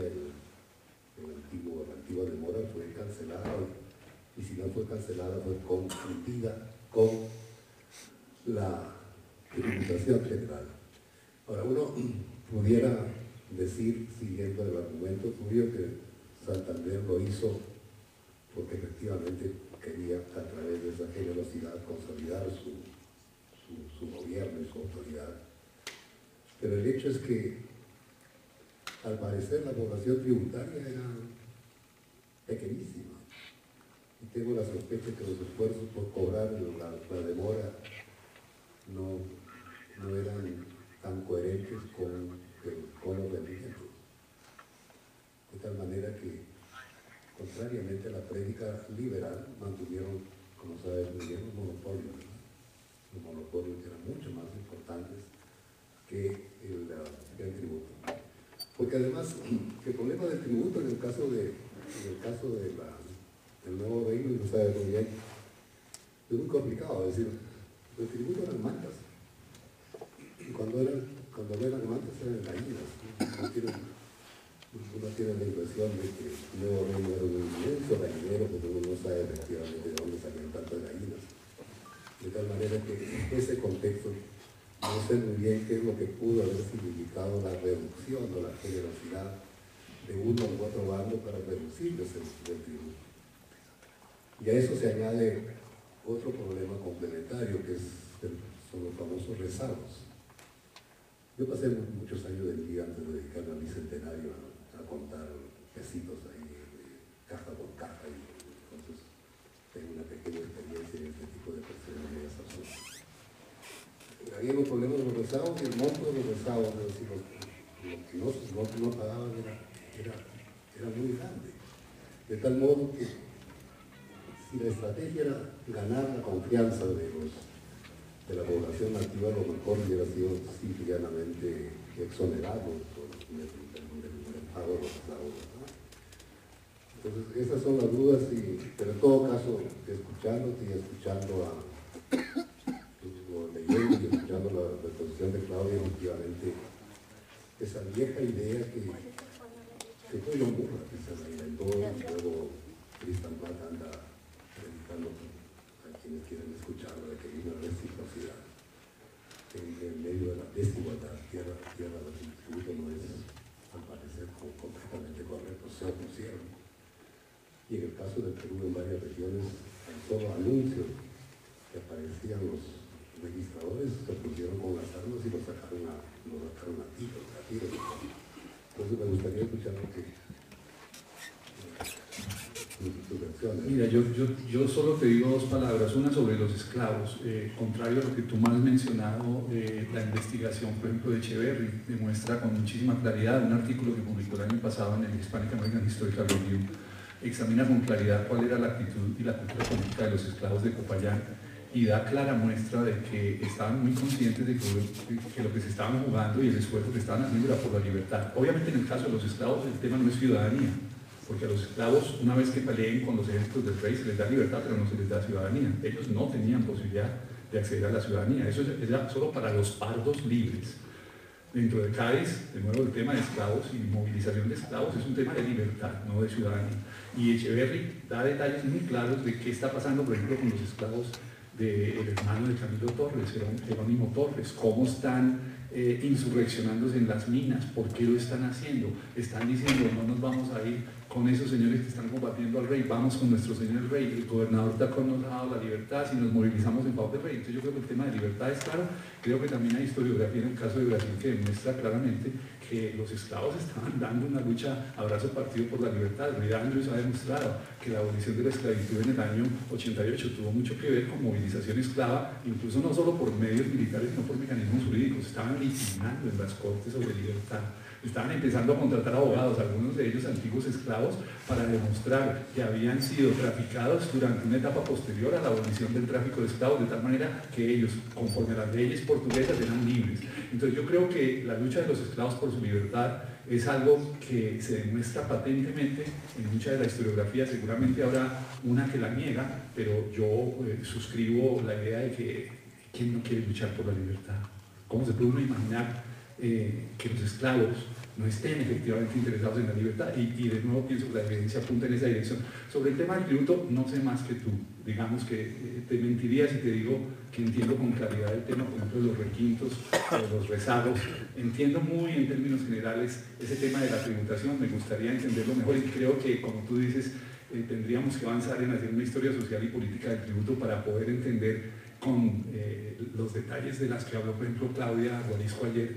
la antigua demora fue cancelada, y si no fue cancelada fue confundida con la tributación general. Ahora, uno pudiera decir, siguiendo el argumento tuyo, que Santander lo hizo porque efectivamente quería, a través de esa generosidad, consolidar su gobierno y su autoridad. Pero el hecho es que, al parecer, la población tributaria era pequeñísima. Y tengo la sospecha que los esfuerzos por cobrar la demora no eran tan coherentes con los rendimientos. De tal manera que, contrariamente a la prédica liberal, mantuvieron, como sabes muy bien, los monopolios, ¿verdad? Los monopolios que eran mucho más importantes que el tributo. Porque además, el problema del tributo en el caso del nuevo reino, y lo sabes muy bien, es muy complicado. Es decir, el tributo eran mantas. Y cuando no eran mantas, eran gallinas. Uno tiene la impresión de que el nuevo reino era un inmenso gallinero, porque uno no sabe efectivamente de dónde salían tantas gallinas. De tal manera que en ese contexto no sé muy bien qué es lo que pudo haber significado la reducción o la generosidad de uno u otro bando para reducirles el tributo. Y a eso se añade otro problema complementario, que son los famosos rezagos. Yo pasé muchos años de mi vida antes de dedicarme a mi centenario a contar pesitos ahí, caja por caja, y entonces tengo una pequeña experiencia en este tipo de procedimientos. Había un problema de los rezagos y el monto de los rezagos, es decir, lo que no pagaban era muy grande. De tal modo que si la estrategia era ganar la confianza de la población nativa, lo mejor hubiera sido simple y llanamente exonerarlos del pago de los rezagos, ¿verdad? Entonces, esas son las dudas, pero en todo caso, escuchándote y escuchando leyendo y escuchando la exposición de Claudia, efectivamente, esa vieja idea que fue lo burra que se reinventó y luego Tristan Bach anda predicando a quienes quieren escucharlo de que hay una reciprocidad en medio de la desigualdad, tierra del tributo no es, al parecer, completamente correcto, se opusieron. Y en el caso del Perú, en varias regiones, en solo anuncio que aparecían los registradores, se pusieron con las armas y los sacaron a tiros. Entonces me gustaría escuchar tu versión. Mira, yo solo te digo dos palabras, una sobre los esclavos. Contrario a lo que tú me has mencionado, la investigación, por ejemplo, de Echeverry demuestra con muchísima claridad, un artículo que publicó el año pasado en el Hispanic American Historical Review, examina con claridad cuál era la actitud y la cultura política de los esclavos de Popayán y da clara muestra de que estaban muy conscientes de que lo que se estaban jugando y el esfuerzo que estaban haciendo era por la libertad. Obviamente en el caso de los esclavos el tema no es ciudadanía, porque a los esclavos una vez que peleen con los ejércitos del rey se les da libertad pero no se les da ciudadanía. Ellos no tenían posibilidad de acceder a la ciudadanía, eso era solo para los pardos libres. Dentro de Cádiz, de nuevo el tema de esclavos y movilización de esclavos es un tema de libertad, no de ciudadanía. Y Echeverry da detalles muy claros de qué está pasando, por ejemplo, con los esclavos del hermano de Camilo Torres, Jerónimo Torres, cómo están insurreccionándose en las minas, por qué lo están haciendo. Están diciendo, no nos vamos a ir con esos señores que están combatiendo al rey, vamos con nuestro señor el rey. El gobernador Tacón nos ha dado la libertad si nos movilizamos en favor del rey. Entonces yo creo que el tema de libertad es claro. Creo que también hay historiografía en el caso de Brasil que demuestra claramente que los esclavos estaban dando una lucha a brazo partido por la libertad. Reed Andrews ha demostrado que la abolición de la esclavitud en el año 88 tuvo mucho que ver con movilización esclava, incluso no solo por medios militares, sino por mecanismos jurídicos. Estaban litigando en las cortes sobre libertad. Estaban empezando a contratar abogados, algunos de ellos antiguos esclavos, para demostrar que habían sido traficados durante una etapa posterior a la abolición del tráfico de esclavos, de tal manera que ellos, conforme a las leyes portuguesas, eran libres. Entonces yo creo que la lucha de los esclavos por su libertad es algo que se demuestra patentemente en mucha de la historiografía. Seguramente habrá una que la niega, pero yo suscribo la idea de que ¿quién no quiere luchar por la libertad? ¿Cómo se puede uno imaginar que los esclavos no estén efectivamente interesados en la libertad? Y de nuevo pienso que la evidencia apunta en esa dirección. Sobre el tema del tributo, no sé más que tú. Digamos que te mentiría si te digo que entiendo con claridad el tema, por ejemplo, de los requintos, de los rezagos. Entiendo muy en términos generales ese tema de la tributación, me gustaría entenderlo mejor y creo que, como tú dices, tendríamos que avanzar en hacer una historia social y política del tributo para poder entender con los detalles de las que habló, por ejemplo, Claudia Guarisco ayer,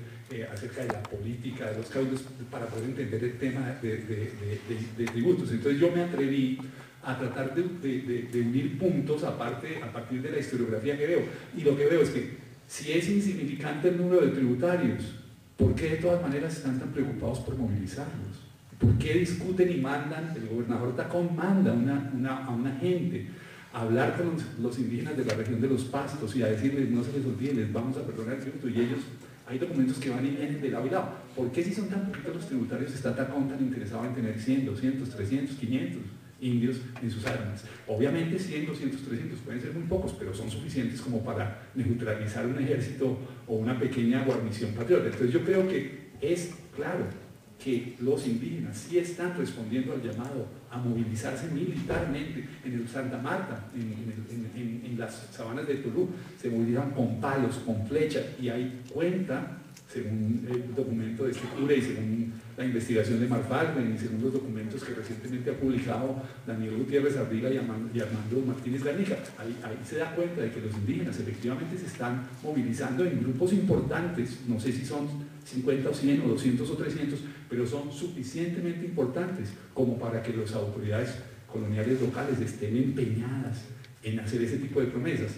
acerca de la política, de los cabildos, para poder entender el tema de tributos. Entonces yo me atreví a tratar de unir puntos a partir de la historiografía que veo. Y lo que veo es que si es insignificante el número de tributarios, ¿por qué de todas maneras están tan preocupados por movilizarlos? ¿Por qué discuten y mandan? El gobernador Tacón manda a una gente a hablar con los indígenas de la región de los Pastos y a decirles, no se les olvide, les vamos a perdonar el tributo, y ellos, hay documentos que van y vienen de lado y lado. ¿Por qué si son tan poquitos los tributarios está Tacón tan interesado en tener 100, 200, 300, 500 indios en sus armas? Obviamente 100, 200, 300 pueden ser muy pocos, pero son suficientes como para neutralizar un ejército o una pequeña guarnición patriota. Entonces yo creo que es claro que los indígenas sí están respondiendo al llamado a movilizarse militarmente. En el Santa Marta, en las sabanas de Tolú, se movilizan con palos, con flechas, y hay cuenta, según el documento de este cura y según la investigación de Marfalden y según los documentos que recientemente ha publicado Daniel Gutiérrez Ardila y Armando Martínez Garnica, ahí se da cuenta de que los indígenas efectivamente se están movilizando en grupos importantes, no sé si son 50 o 100 o 200 o 300, pero son suficientemente importantes como para que las autoridades coloniales locales estén empeñadas en hacer ese tipo de promesas.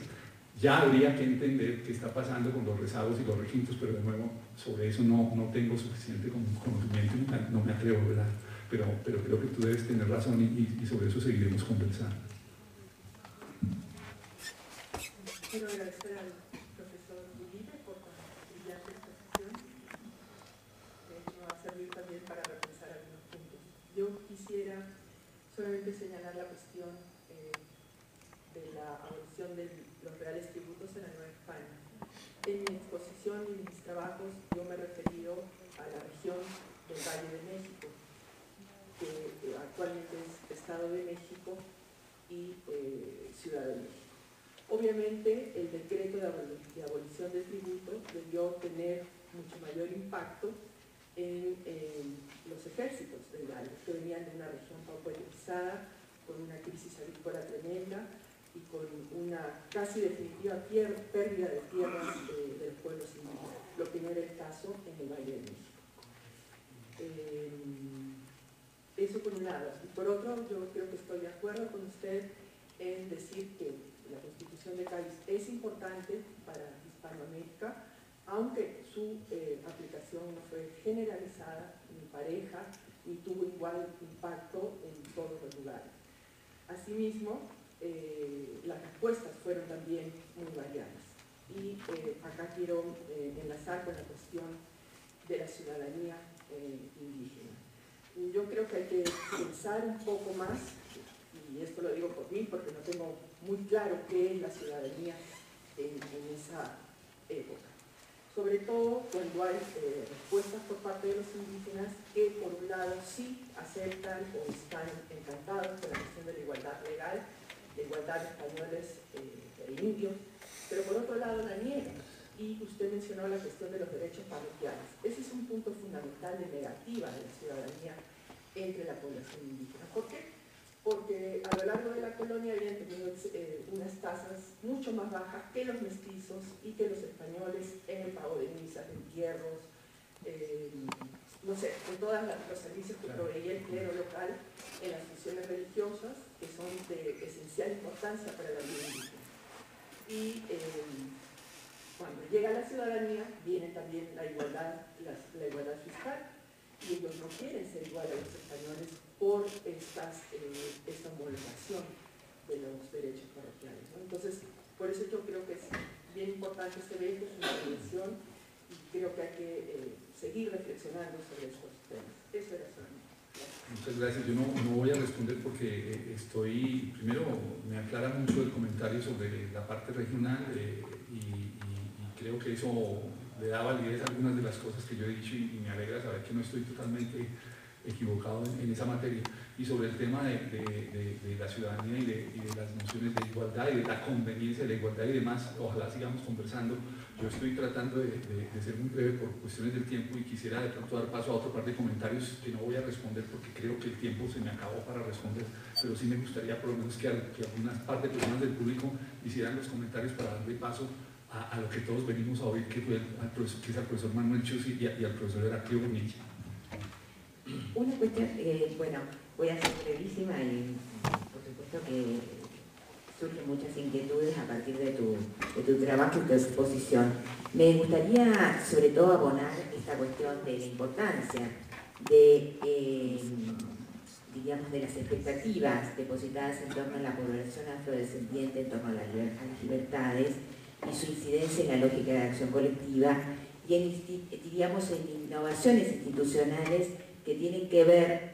Ya habría que entender qué está pasando con los rezagos y los requintos, pero de nuevo, sobre eso no tengo suficiente conocimiento y no me atrevo, ¿verdad? Pero creo que tú debes tener razón y sobre eso seguiremos conversando. Quiero agradecer al profesor Uribe por la brillante exposición. De hecho, va a servir también para repensar algunos puntos. Yo quisiera solamente señalar la cuestión de la abolición de los reales tributos en la Nueva España. En mi exposición y en mis trabajos yo me he referido a la región del Valle de México, que actualmente es Estado de México y Ciudad de México. Obviamente el decreto de abolición del tributo debió tener mucho mayor impacto en los ejércitos del Valle, que venían de una región pauperizada, con una crisis agrícola tremenda y con una casi definitiva pérdida de tierras de los pueblos indígenas, lo que no era el caso en el Valle de México. Eso por un lado. Y por otro, yo creo que estoy de acuerdo con usted en decir que la Constitución de Cádiz es importante para Hispanoamérica, aunque su aplicación no fue generalizada ni pareja, ni tuvo igual impacto en todos los lugares. Asimismo, las respuestas fueron también muy variadas. Y acá quiero enlazar con la cuestión de la ciudadanía indígena. Yo creo que hay que pensar un poco más, y esto lo digo por mí porque no tengo muy claro qué es la ciudadanía en esa época. Sobre todo cuando hay respuestas por parte de los indígenas que por un lado sí aceptan o están encantados con la cuestión de la igualdad legal, la igualdad de españoles e indios, pero por otro lado la niegan. Y usted mencionó la cuestión de los derechos parroquiales. Ese es un punto fundamental de negativa de la ciudadanía entre la población indígena. ¿Por qué? Porque a lo largo de la colonia habían tenido unas tasas mucho más bajas que los mestizos y que los españoles en el pago de misas, entierros, no sé, en todos los servicios que proveía el clero local, en las funciones religiosas, que son de esencial importancia para la vida indígena. Y cuando llega la ciudadanía, viene también la igualdad fiscal, y ellos no quieren ser igual a los españoles por esta homologación de los derechos parroquiales, ¿no? Entonces, por eso yo creo que es bien importante este evento, es una revolución, y creo que hay que seguir reflexionando sobre estos temas. Eso era solamente. Muchas gracias. Yo no voy a responder porque primero me aclara mucho el comentario sobre la parte regional y creo que eso le da validez a algunas de las cosas que yo he dicho y me alegra saber que no estoy totalmente equivocado en esa materia. Y sobre el tema de la ciudadanía y de las nociones de igualdad y de la conveniencia de la igualdad y demás, ojalá sigamos conversando. Yo estoy tratando de ser muy breve por cuestiones del tiempo y quisiera de pronto dar paso a otro par de comentarios que no voy a responder porque creo que el tiempo se me acabó para responder, pero sí me gustaría por lo menos que algunas partes de personas del público hicieran los comentarios para darle paso a lo que todos venimos a oír, que es al profesor Manuel Chussi y al profesor Heraclio Bonilla. Una cuestión, bueno, voy a ser brevísima y por supuesto que surgen muchas inquietudes a partir de tu trabajo y tu exposición. Me gustaría sobre todo abonar esta cuestión de la importancia de, digamos, de las expectativas depositadas en torno a la población afrodescendiente, en torno a las libertades y su incidencia en la lógica de acción colectiva y diríamos, en innovaciones institucionales que tienen que ver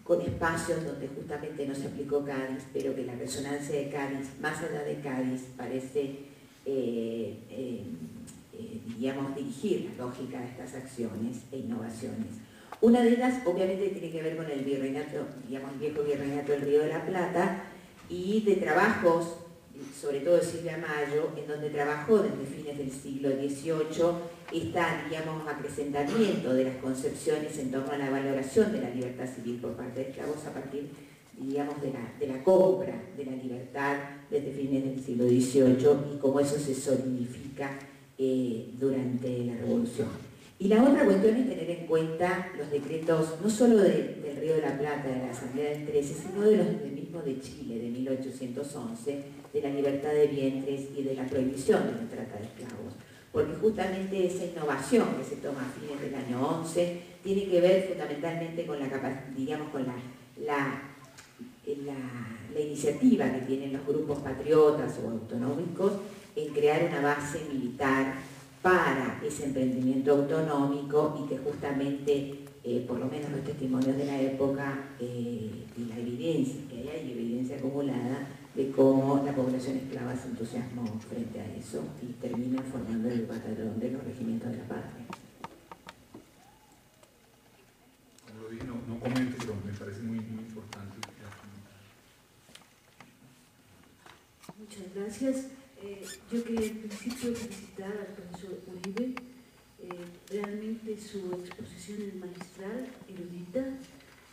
con espacios donde justamente no se aplicó Cádiz, pero que la resonancia de Cádiz, más allá de Cádiz, parece, diríamos, dirigir la lógica de estas acciones e innovaciones. Una de ellas, obviamente, tiene que ver con el virreinato, digamos, el viejo virreinato del Río de la Plata, y de trabajos, sobre todo de Silvia Mayo, en donde trabajó desde fines del siglo XVIII, digamos, acrecentamiento de las concepciones en torno a la valoración de la libertad civil por parte de esclavos a partir, digamos, de la compra de la libertad desde fines del siglo XVIII y cómo eso se solidifica durante la Revolución. Y la otra cuestión es tener en cuenta los decretos, no solo del Río de la Plata, de la Asamblea del 13, sino de los mismos de Chile, de 1811, de la libertad de vientres y de la prohibición de la trata de esclavos. Porque justamente esa innovación que se toma a fines del año 11 tiene que ver fundamentalmente con la iniciativa que tienen los grupos patriotas o autonómicos en crear una base militar para ese emprendimiento autonómico y que justamente, por lo menos los testimonios de la época y la evidencia que hay evidencia acumulada de cómo la población esclava se entusiasmó frente a eso y termina formando el batallón de los regimientos de la patria. Como lo dije, no comento, pero me parece muy importante. Muchas gracias. Yo quería al principio felicitar al profesor Uribe. Realmente su exposición es magistral, erudita,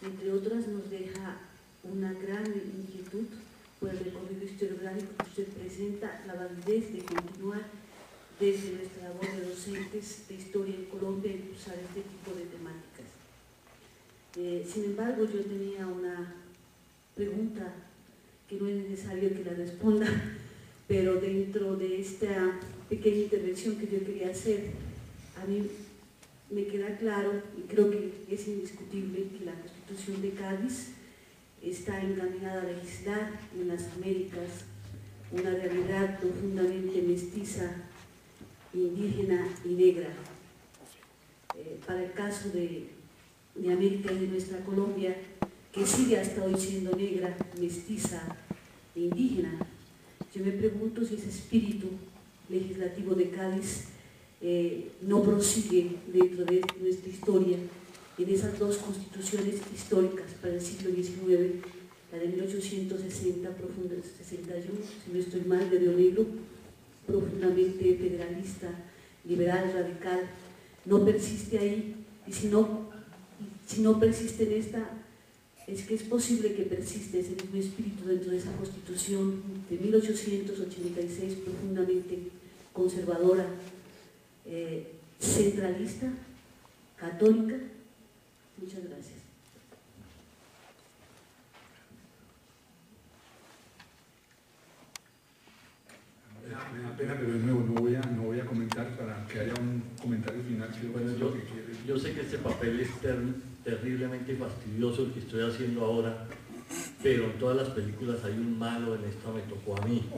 entre otras nos deja una gran inquietud por el recorrido historiográfico que usted presenta, la validez de continuar desde nuestra labor de docentes de historia en Colombia y impulsar este tipo de temáticas. Sin embargo, yo tenía una pregunta que no es necesario que la responda, pero dentro de esta pequeña intervención que yo quería hacer, a mí me queda claro, y creo que es indiscutible, que la Constitución de Cádiz está encaminada a legislar en las Américas una realidad profundamente mestiza, indígena y negra. Para el caso de América y de nuestra Colombia, que sigue hasta hoy siendo negra, mestiza e indígena, yo me pregunto si ese espíritu legislativo de Cádiz no prosigue dentro de nuestra historia en esas dos constituciones históricas para el siglo XIX, la de 1860, 61, si no estoy mal, de Río Negro, profundamente federalista, liberal, radical, no persiste ahí, y si no persiste en esta, es que es posible que persiste ese mismo espíritu dentro de esa Constitución de 1886, profundamente conservadora, centralista, católica. Muchas gracias. Me da pena, pero de nuevo no voy a comentar para que haya un comentario final. Bueno, yo sé que este papel es terriblemente fastidioso el que estoy haciendo ahora, pero en todas las películas hay un malo, en esta me tocó a mí.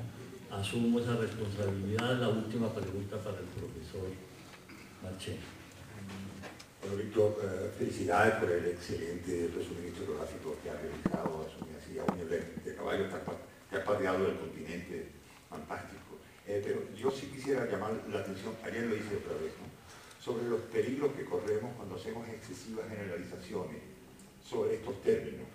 Asumo esa responsabilidad. La última pregunta para el profesor Marchena. Bueno, Víctor, felicidades por el excelente resumen historiográfico que ha realizado, así a un nivel de caballo que ha pateado el continente, fantástico. Pero yo sí quisiera llamar la atención, ayer lo hice otra vez, ¿no?, sobre los peligros que corremos cuando hacemos excesivas generalizaciones sobre estos términos.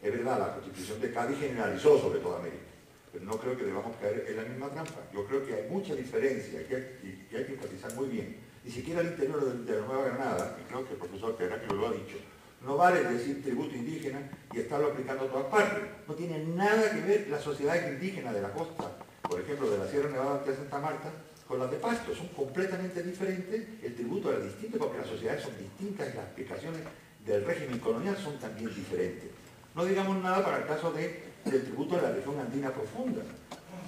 Es verdad, la Constitución de Cádiz generalizó sobre toda América, pero no creo que debamos caer en la misma trampa. Yo creo que hay mucha diferencia y hay que enfatizar muy bien. Ni siquiera el interior de la Nueva Granada, y creo que el profesor Pedro lo ha dicho, no vale decir tributo indígena y estarlo aplicando a todas partes. No tiene nada que ver las sociedades indígenas de la costa, por ejemplo, de la Sierra Nevada de Santa Marta, con las de Pasto. Son completamente diferentes, el tributo era distinto porque las sociedades son distintas y las aplicaciones del régimen colonial son también diferentes. No digamos nada para el caso del tributo de la región andina profunda.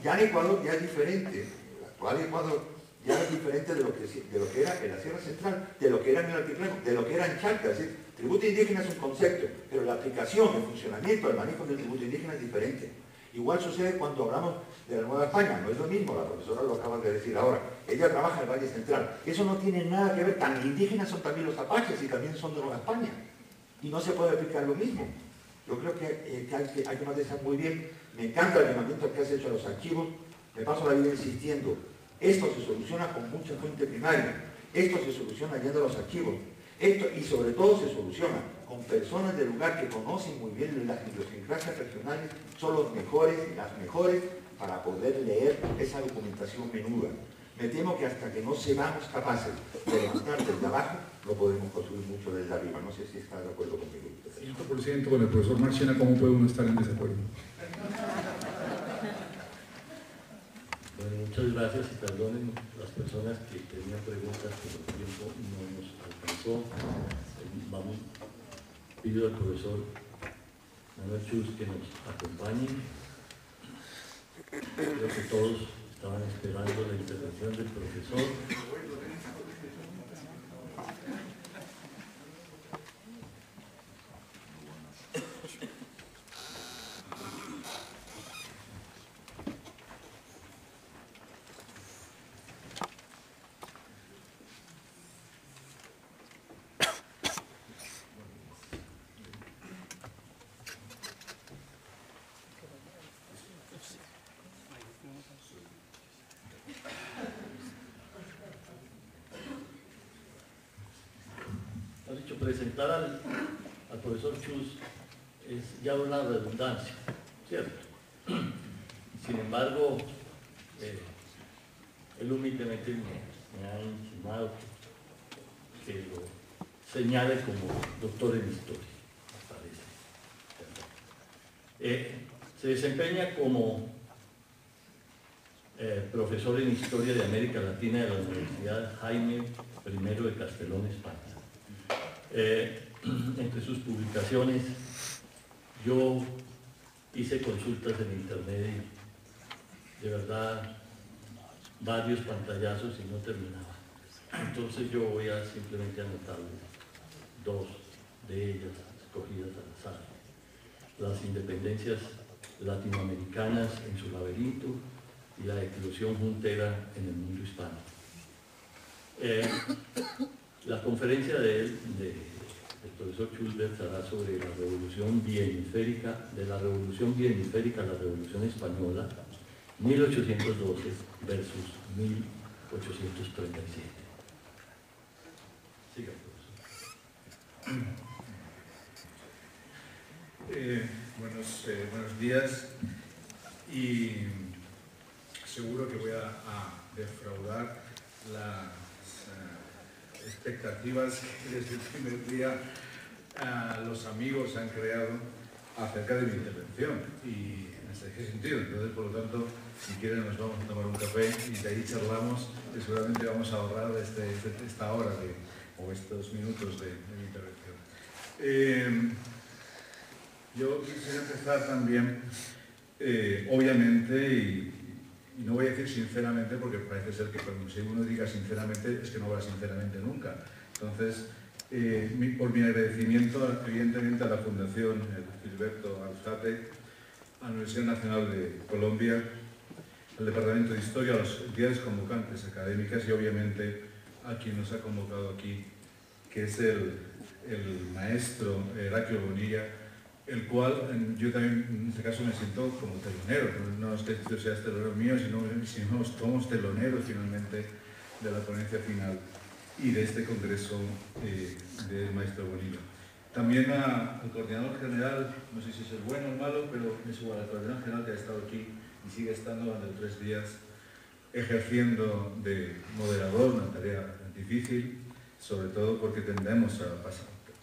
Ya en Ecuador ya es diferente, el actual Ecuador ya es diferente de lo que era en la Sierra Central, de lo que era en el altiplano, de lo que era en Chalca. Es decir, tributo indígena es un concepto, pero la aplicación, el funcionamiento, el manejo del tributo indígena es diferente. Igual sucede cuando hablamos de la Nueva España, no es lo mismo, la profesora lo acaba de decir ahora, ella trabaja en el Valle Central, eso no tiene nada que ver, tan indígenas son también los apaches y también son de Nueva España, y no se puede aplicar lo mismo. Yo creo que hay que matizar muy bien, me encanta el llamamiento que has hecho a los archivos, me paso la vida insistiendo, esto se soluciona con mucha fuente primaria, esto se soluciona yendo a los archivos, esto y sobre todo se soluciona con personas del lugar que conocen muy bien las idiosincrasias regionales, son los mejores y las mejores para poder leer esa documentación menuda. Me temo que hasta que no seamos capaces de levantar desde abajo, no podemos construir mucho desde arriba. No sé si está de acuerdo conmigo. 100% con el profesor Marchena, ¿cómo puede uno estar en desacuerdo? Bueno, muchas gracias y perdonen las personas que tenían preguntas, pero el tiempo no nos alcanzó. Pido al profesor Manuel Chus que nos acompañe. Creo que todos estaban esperando la intervención del profesor. Presentar al profesor Chus es ya una redundancia, ¿cierto? Sin embargo, él humildemente me ha insinuado que lo señale como doctor en historia, me parece. Se desempeña como profesor en Historia de América Latina de la Universidad Jaime I de Castellón, España. Entre sus publicaciones yo hice consultas en internet y de verdad varios pantallazos y no terminaba. Entonces yo voy a simplemente anotarles dos de ellas escogidas al azar: las independencias latinoamericanas en su laberinto y la eclosión juntera en el mundo hispano. La conferencia del profesor Chus versará sobre la revolución bienisférica, de la revolución bienisférica a la revolución española, 1812 versus 1837. Siga, profesor. Buenos días, y seguro que voy a defraudar las expectativas que desde el primer día los amigos han creado acerca de mi intervención, y en ese sentido. Entonces, por lo tanto, si quieren nos vamos a tomar un café y de ahí charlamos, y seguramente vamos a ahorrar esta hora o estos minutos de mi intervención. Yo quisiera empezar también, obviamente, y no voy a decir sinceramente, porque parece ser que cuando uno diga sinceramente es que no va sinceramente nunca. Entonces, por mi agradecimiento, evidentemente, a la Fundación Gilberto Alzate, a la Universidad Nacional de Colombia, al Departamento de Historia, a las entidades convocantes académicas y obviamente a quien nos ha convocado aquí, que es el maestro Heraclio Bonilla, el cual yo también en este caso me siento como telonero. No es que tú seas telonero mío, sino somos teloneros finalmente de la ponencia final y de este congreso del maestro Bonilla. También al coordinador general, no sé si es el bueno o el malo, pero es igual, al coordinador general que ha estado aquí y sigue estando durante 3 días ejerciendo de moderador, una tarea difícil, sobre todo porque tendemos a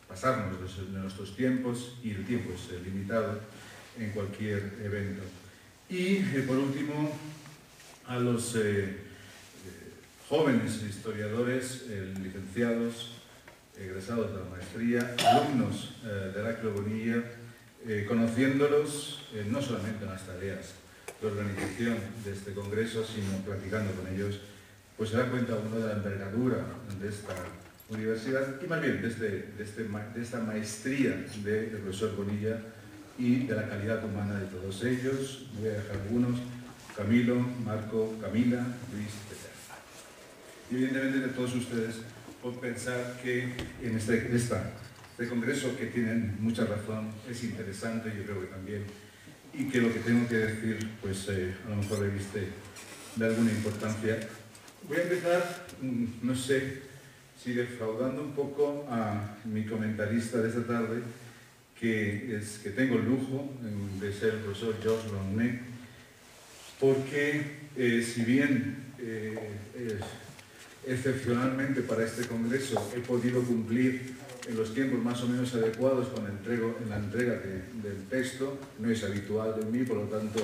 pasarnos de nuestros tiempos, y el tiempo es limitado en cualquier evento. Y por último, a los jóvenes historiadores, licenciados, egresados de la maestría, alumnos de Heraclio Bonilla, conociéndolos no solamente en las tareas de organización de este congreso, sino platicando con ellos, pues se da cuenta uno de la envergadura de esta universidad y más bien de esta maestría del profesor Bonilla y de la calidad humana de todos ellos. Voy a dejar algunos: Camilo, Marco, Camila, Luis, etc. Y evidentemente de todos ustedes, por pensar que en este congreso, que tienen mucha razón, es interesante, yo creo que también, y que lo que tengo que decir, pues a lo mejor reviste de alguna importancia. Voy a empezar, no sé, si defraudando un poco a mi comentarista de esta tarde, que tengo el lujo de ser el profesor Georges Launay, porque si bien excepcionalmente para este congreso he podido cumplir en los tiempos más o menos adecuados con la entrega del texto, no es habitual en mí, por lo tanto,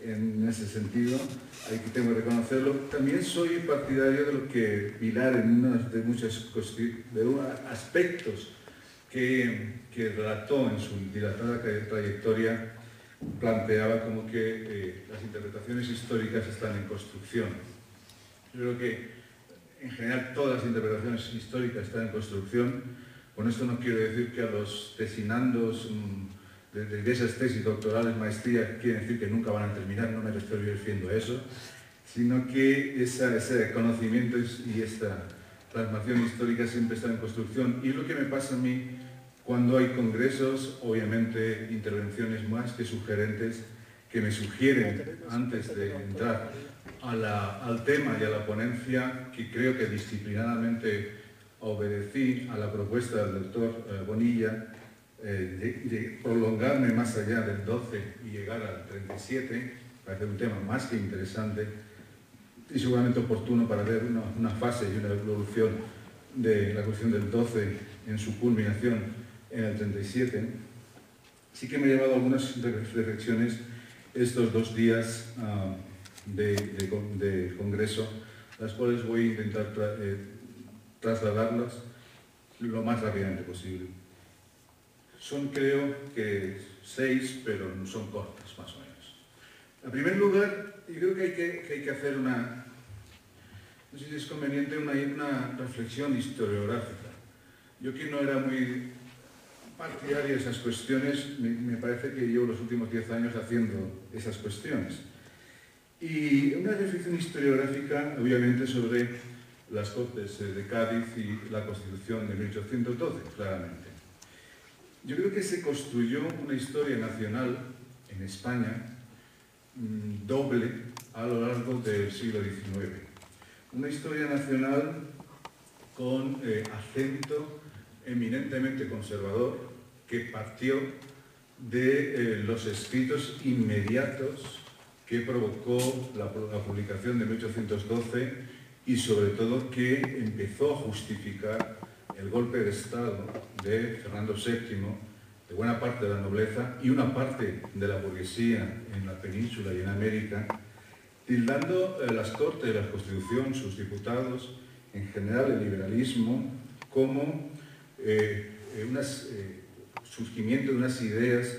en ese sentido, aquí tengo que reconocerlo. También soy partidario de lo que Pilar, en uno de muchos aspectos que relató en su dilatada trayectoria, planteaba como que las interpretaciones históricas están en construcción. Yo creo que en general todas las interpretaciones históricas están en construcción. Con esto no quiero decir que a los tesinandos de esas tesis doctorales, maestría, quieren decir que nunca van a terminar, no me estoy refiriendo a eso, sino que ese conocimiento y esta plasmación histórica siempre está en construcción. Y lo que me pasa a mí cuando hay congresos, obviamente intervenciones más que sugerentes, que me sugieren antes de entrar al tema y a la ponencia, que creo que disciplinadamente obedecí a la propuesta del doctor Bonilla, de prolongarme más allá del 12 y llegar al 37, parece un tema más que interesante y seguramente oportuno para ver una fase y una evolución de la cuestión del 12 en su culminación en el 37. Sí que me he llevado algunas reflexiones estos 2 días de congreso, las cuales voy a intentar trasladarlas lo más rápidamente posible. Son, creo que 6, pero son cortas, más o menos. En primer lugar, yo creo que hay que hacer no sé si es conveniente, una reflexión historiográfica. Yo, que no era muy partidario de esas cuestiones, me parece que llevo los últimos 10 años haciendo esas cuestiones. Y una reflexión historiográfica, obviamente, sobre las Cortes de Cádiz y la Constitución de 1812, claramente. Yo creo que se construyó una historia nacional en España doble a lo largo del siglo XIX. Una historia nacional con acento eminentemente conservador, que partió de los escritos inmediatos que provocó la publicación de 1812 y sobre todo que empezó a justificar el golpe de Estado de Fernando VII, de buena parte de la nobleza y una parte de la burguesía en la península y en América, tildando las Cortes, la Constitución, sus diputados, en general el liberalismo, como surgimiento de unas ideas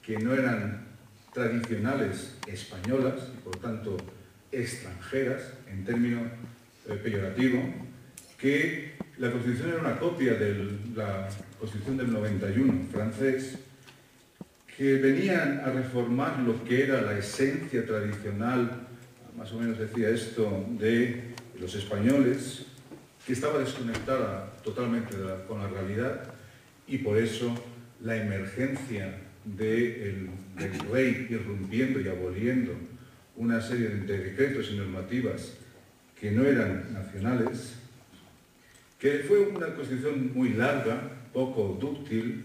que no eran tradicionales españolas y por tanto extranjeras en término peyorativo, que la Constitución era una copia de la Constitución del 91 francés, que venían a reformar lo que era la esencia tradicional, más o menos decía esto, de los españoles, que estaba desconectada totalmente con la realidad, y por eso la emergencia del rey irrumpiendo y aboliendo una serie de decretos y normativas que no eran nacionales, que fue una constitución muy larga, poco dúctil,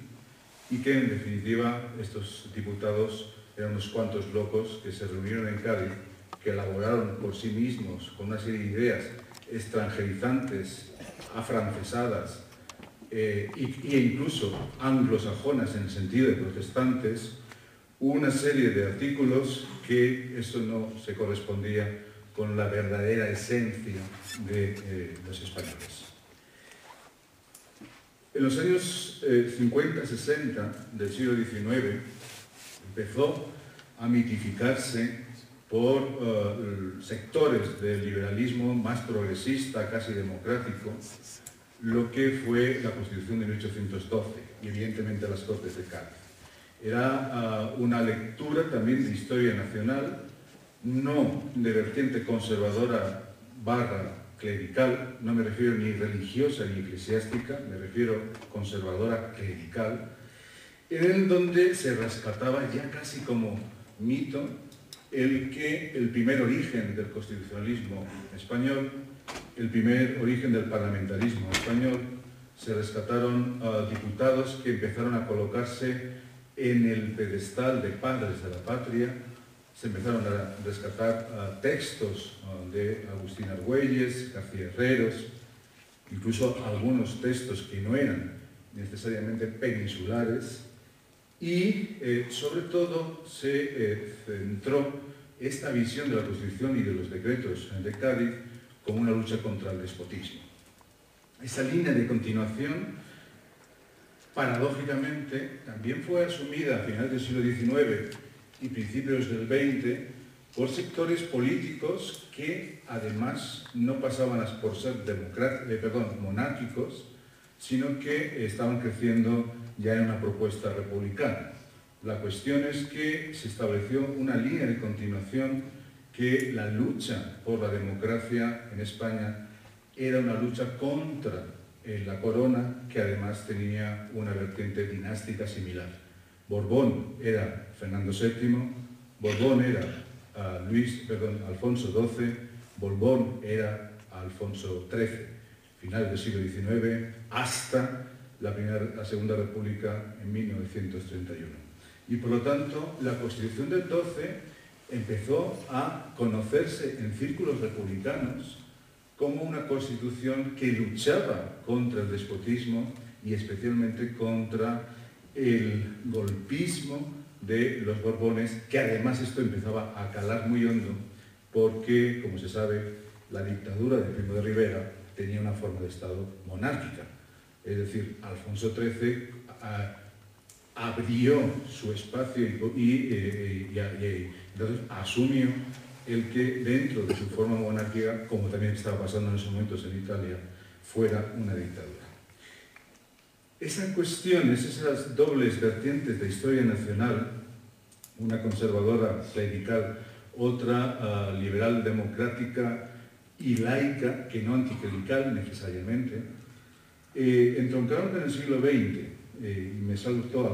y que en definitiva estos diputados eran unos cuantos locos que se reunieron en Cádiz, que elaboraron por sí mismos, con una serie de ideas extranjerizantes, afrancesadas e incluso anglosajonas en el sentido de protestantes, una serie de artículos que eso no se correspondía con la verdadera esencia de los españoles. En los años 50-60 del siglo XIX empezó a mitificarse por sectores del liberalismo más progresista, casi democrático, lo que fue la Constitución de 1812 y evidentemente las Cortes de Cádiz. Era una lectura también de historia nacional, no de vertiente conservadora barra clerical, no me refiero ni religiosa ni eclesiástica, me refiero conservadora clerical, en donde se rescataba ya casi como mito el primer origen del constitucionalismo español, el primer origen del parlamentarismo español. Se rescataron diputados que empezaron a colocarse en el pedestal de padres de la patria, se empezaron a rescatar textos de Agustín Argüelles, García Herreros, incluso algunos textos que no eran necesariamente peninsulares, y sobre todo se centró esta visión de la Constitución y de los decretos de Cádiz como una lucha contra el despotismo. Esa línea de continuación, paradójicamente, también fue asumida a finales del siglo XIX y principios del XX por sectores políticos que además no pasaban por ser monárquicos, sino que estaban creciendo ya en una propuesta republicana. La cuestión es que se estableció una línea de continuación, que la lucha por la democracia en España era una lucha contra la corona, que además tenía una vertiente dinástica similar. Borbón era Fernando VII, Borbón era Alfonso XII, Borbón era Alfonso XIII, finales del siglo XIX, hasta la Segunda República en 1931. Y por lo tanto, la Constitución del 12 empezó a conocerse en círculos republicanos como una constitución que luchaba contra el despotismo y especialmente contra el golpismo de los Borbones, que además esto empezaba a calar muy hondo porque, como se sabe, la dictadura de Primo de Rivera tenía una forma de Estado monárquica. Es decir, Alfonso XIII abrió su espacio y entonces asumió el que dentro de su forma monárquica, como también estaba pasando en esos momentos en Italia, fuera una dictadura. Esas cuestiones, esas dobles vertientes de historia nacional, una conservadora clerical, otra liberal democrática y laica, que no anticlerical necesariamente, entroncaron en el siglo XX y me saltó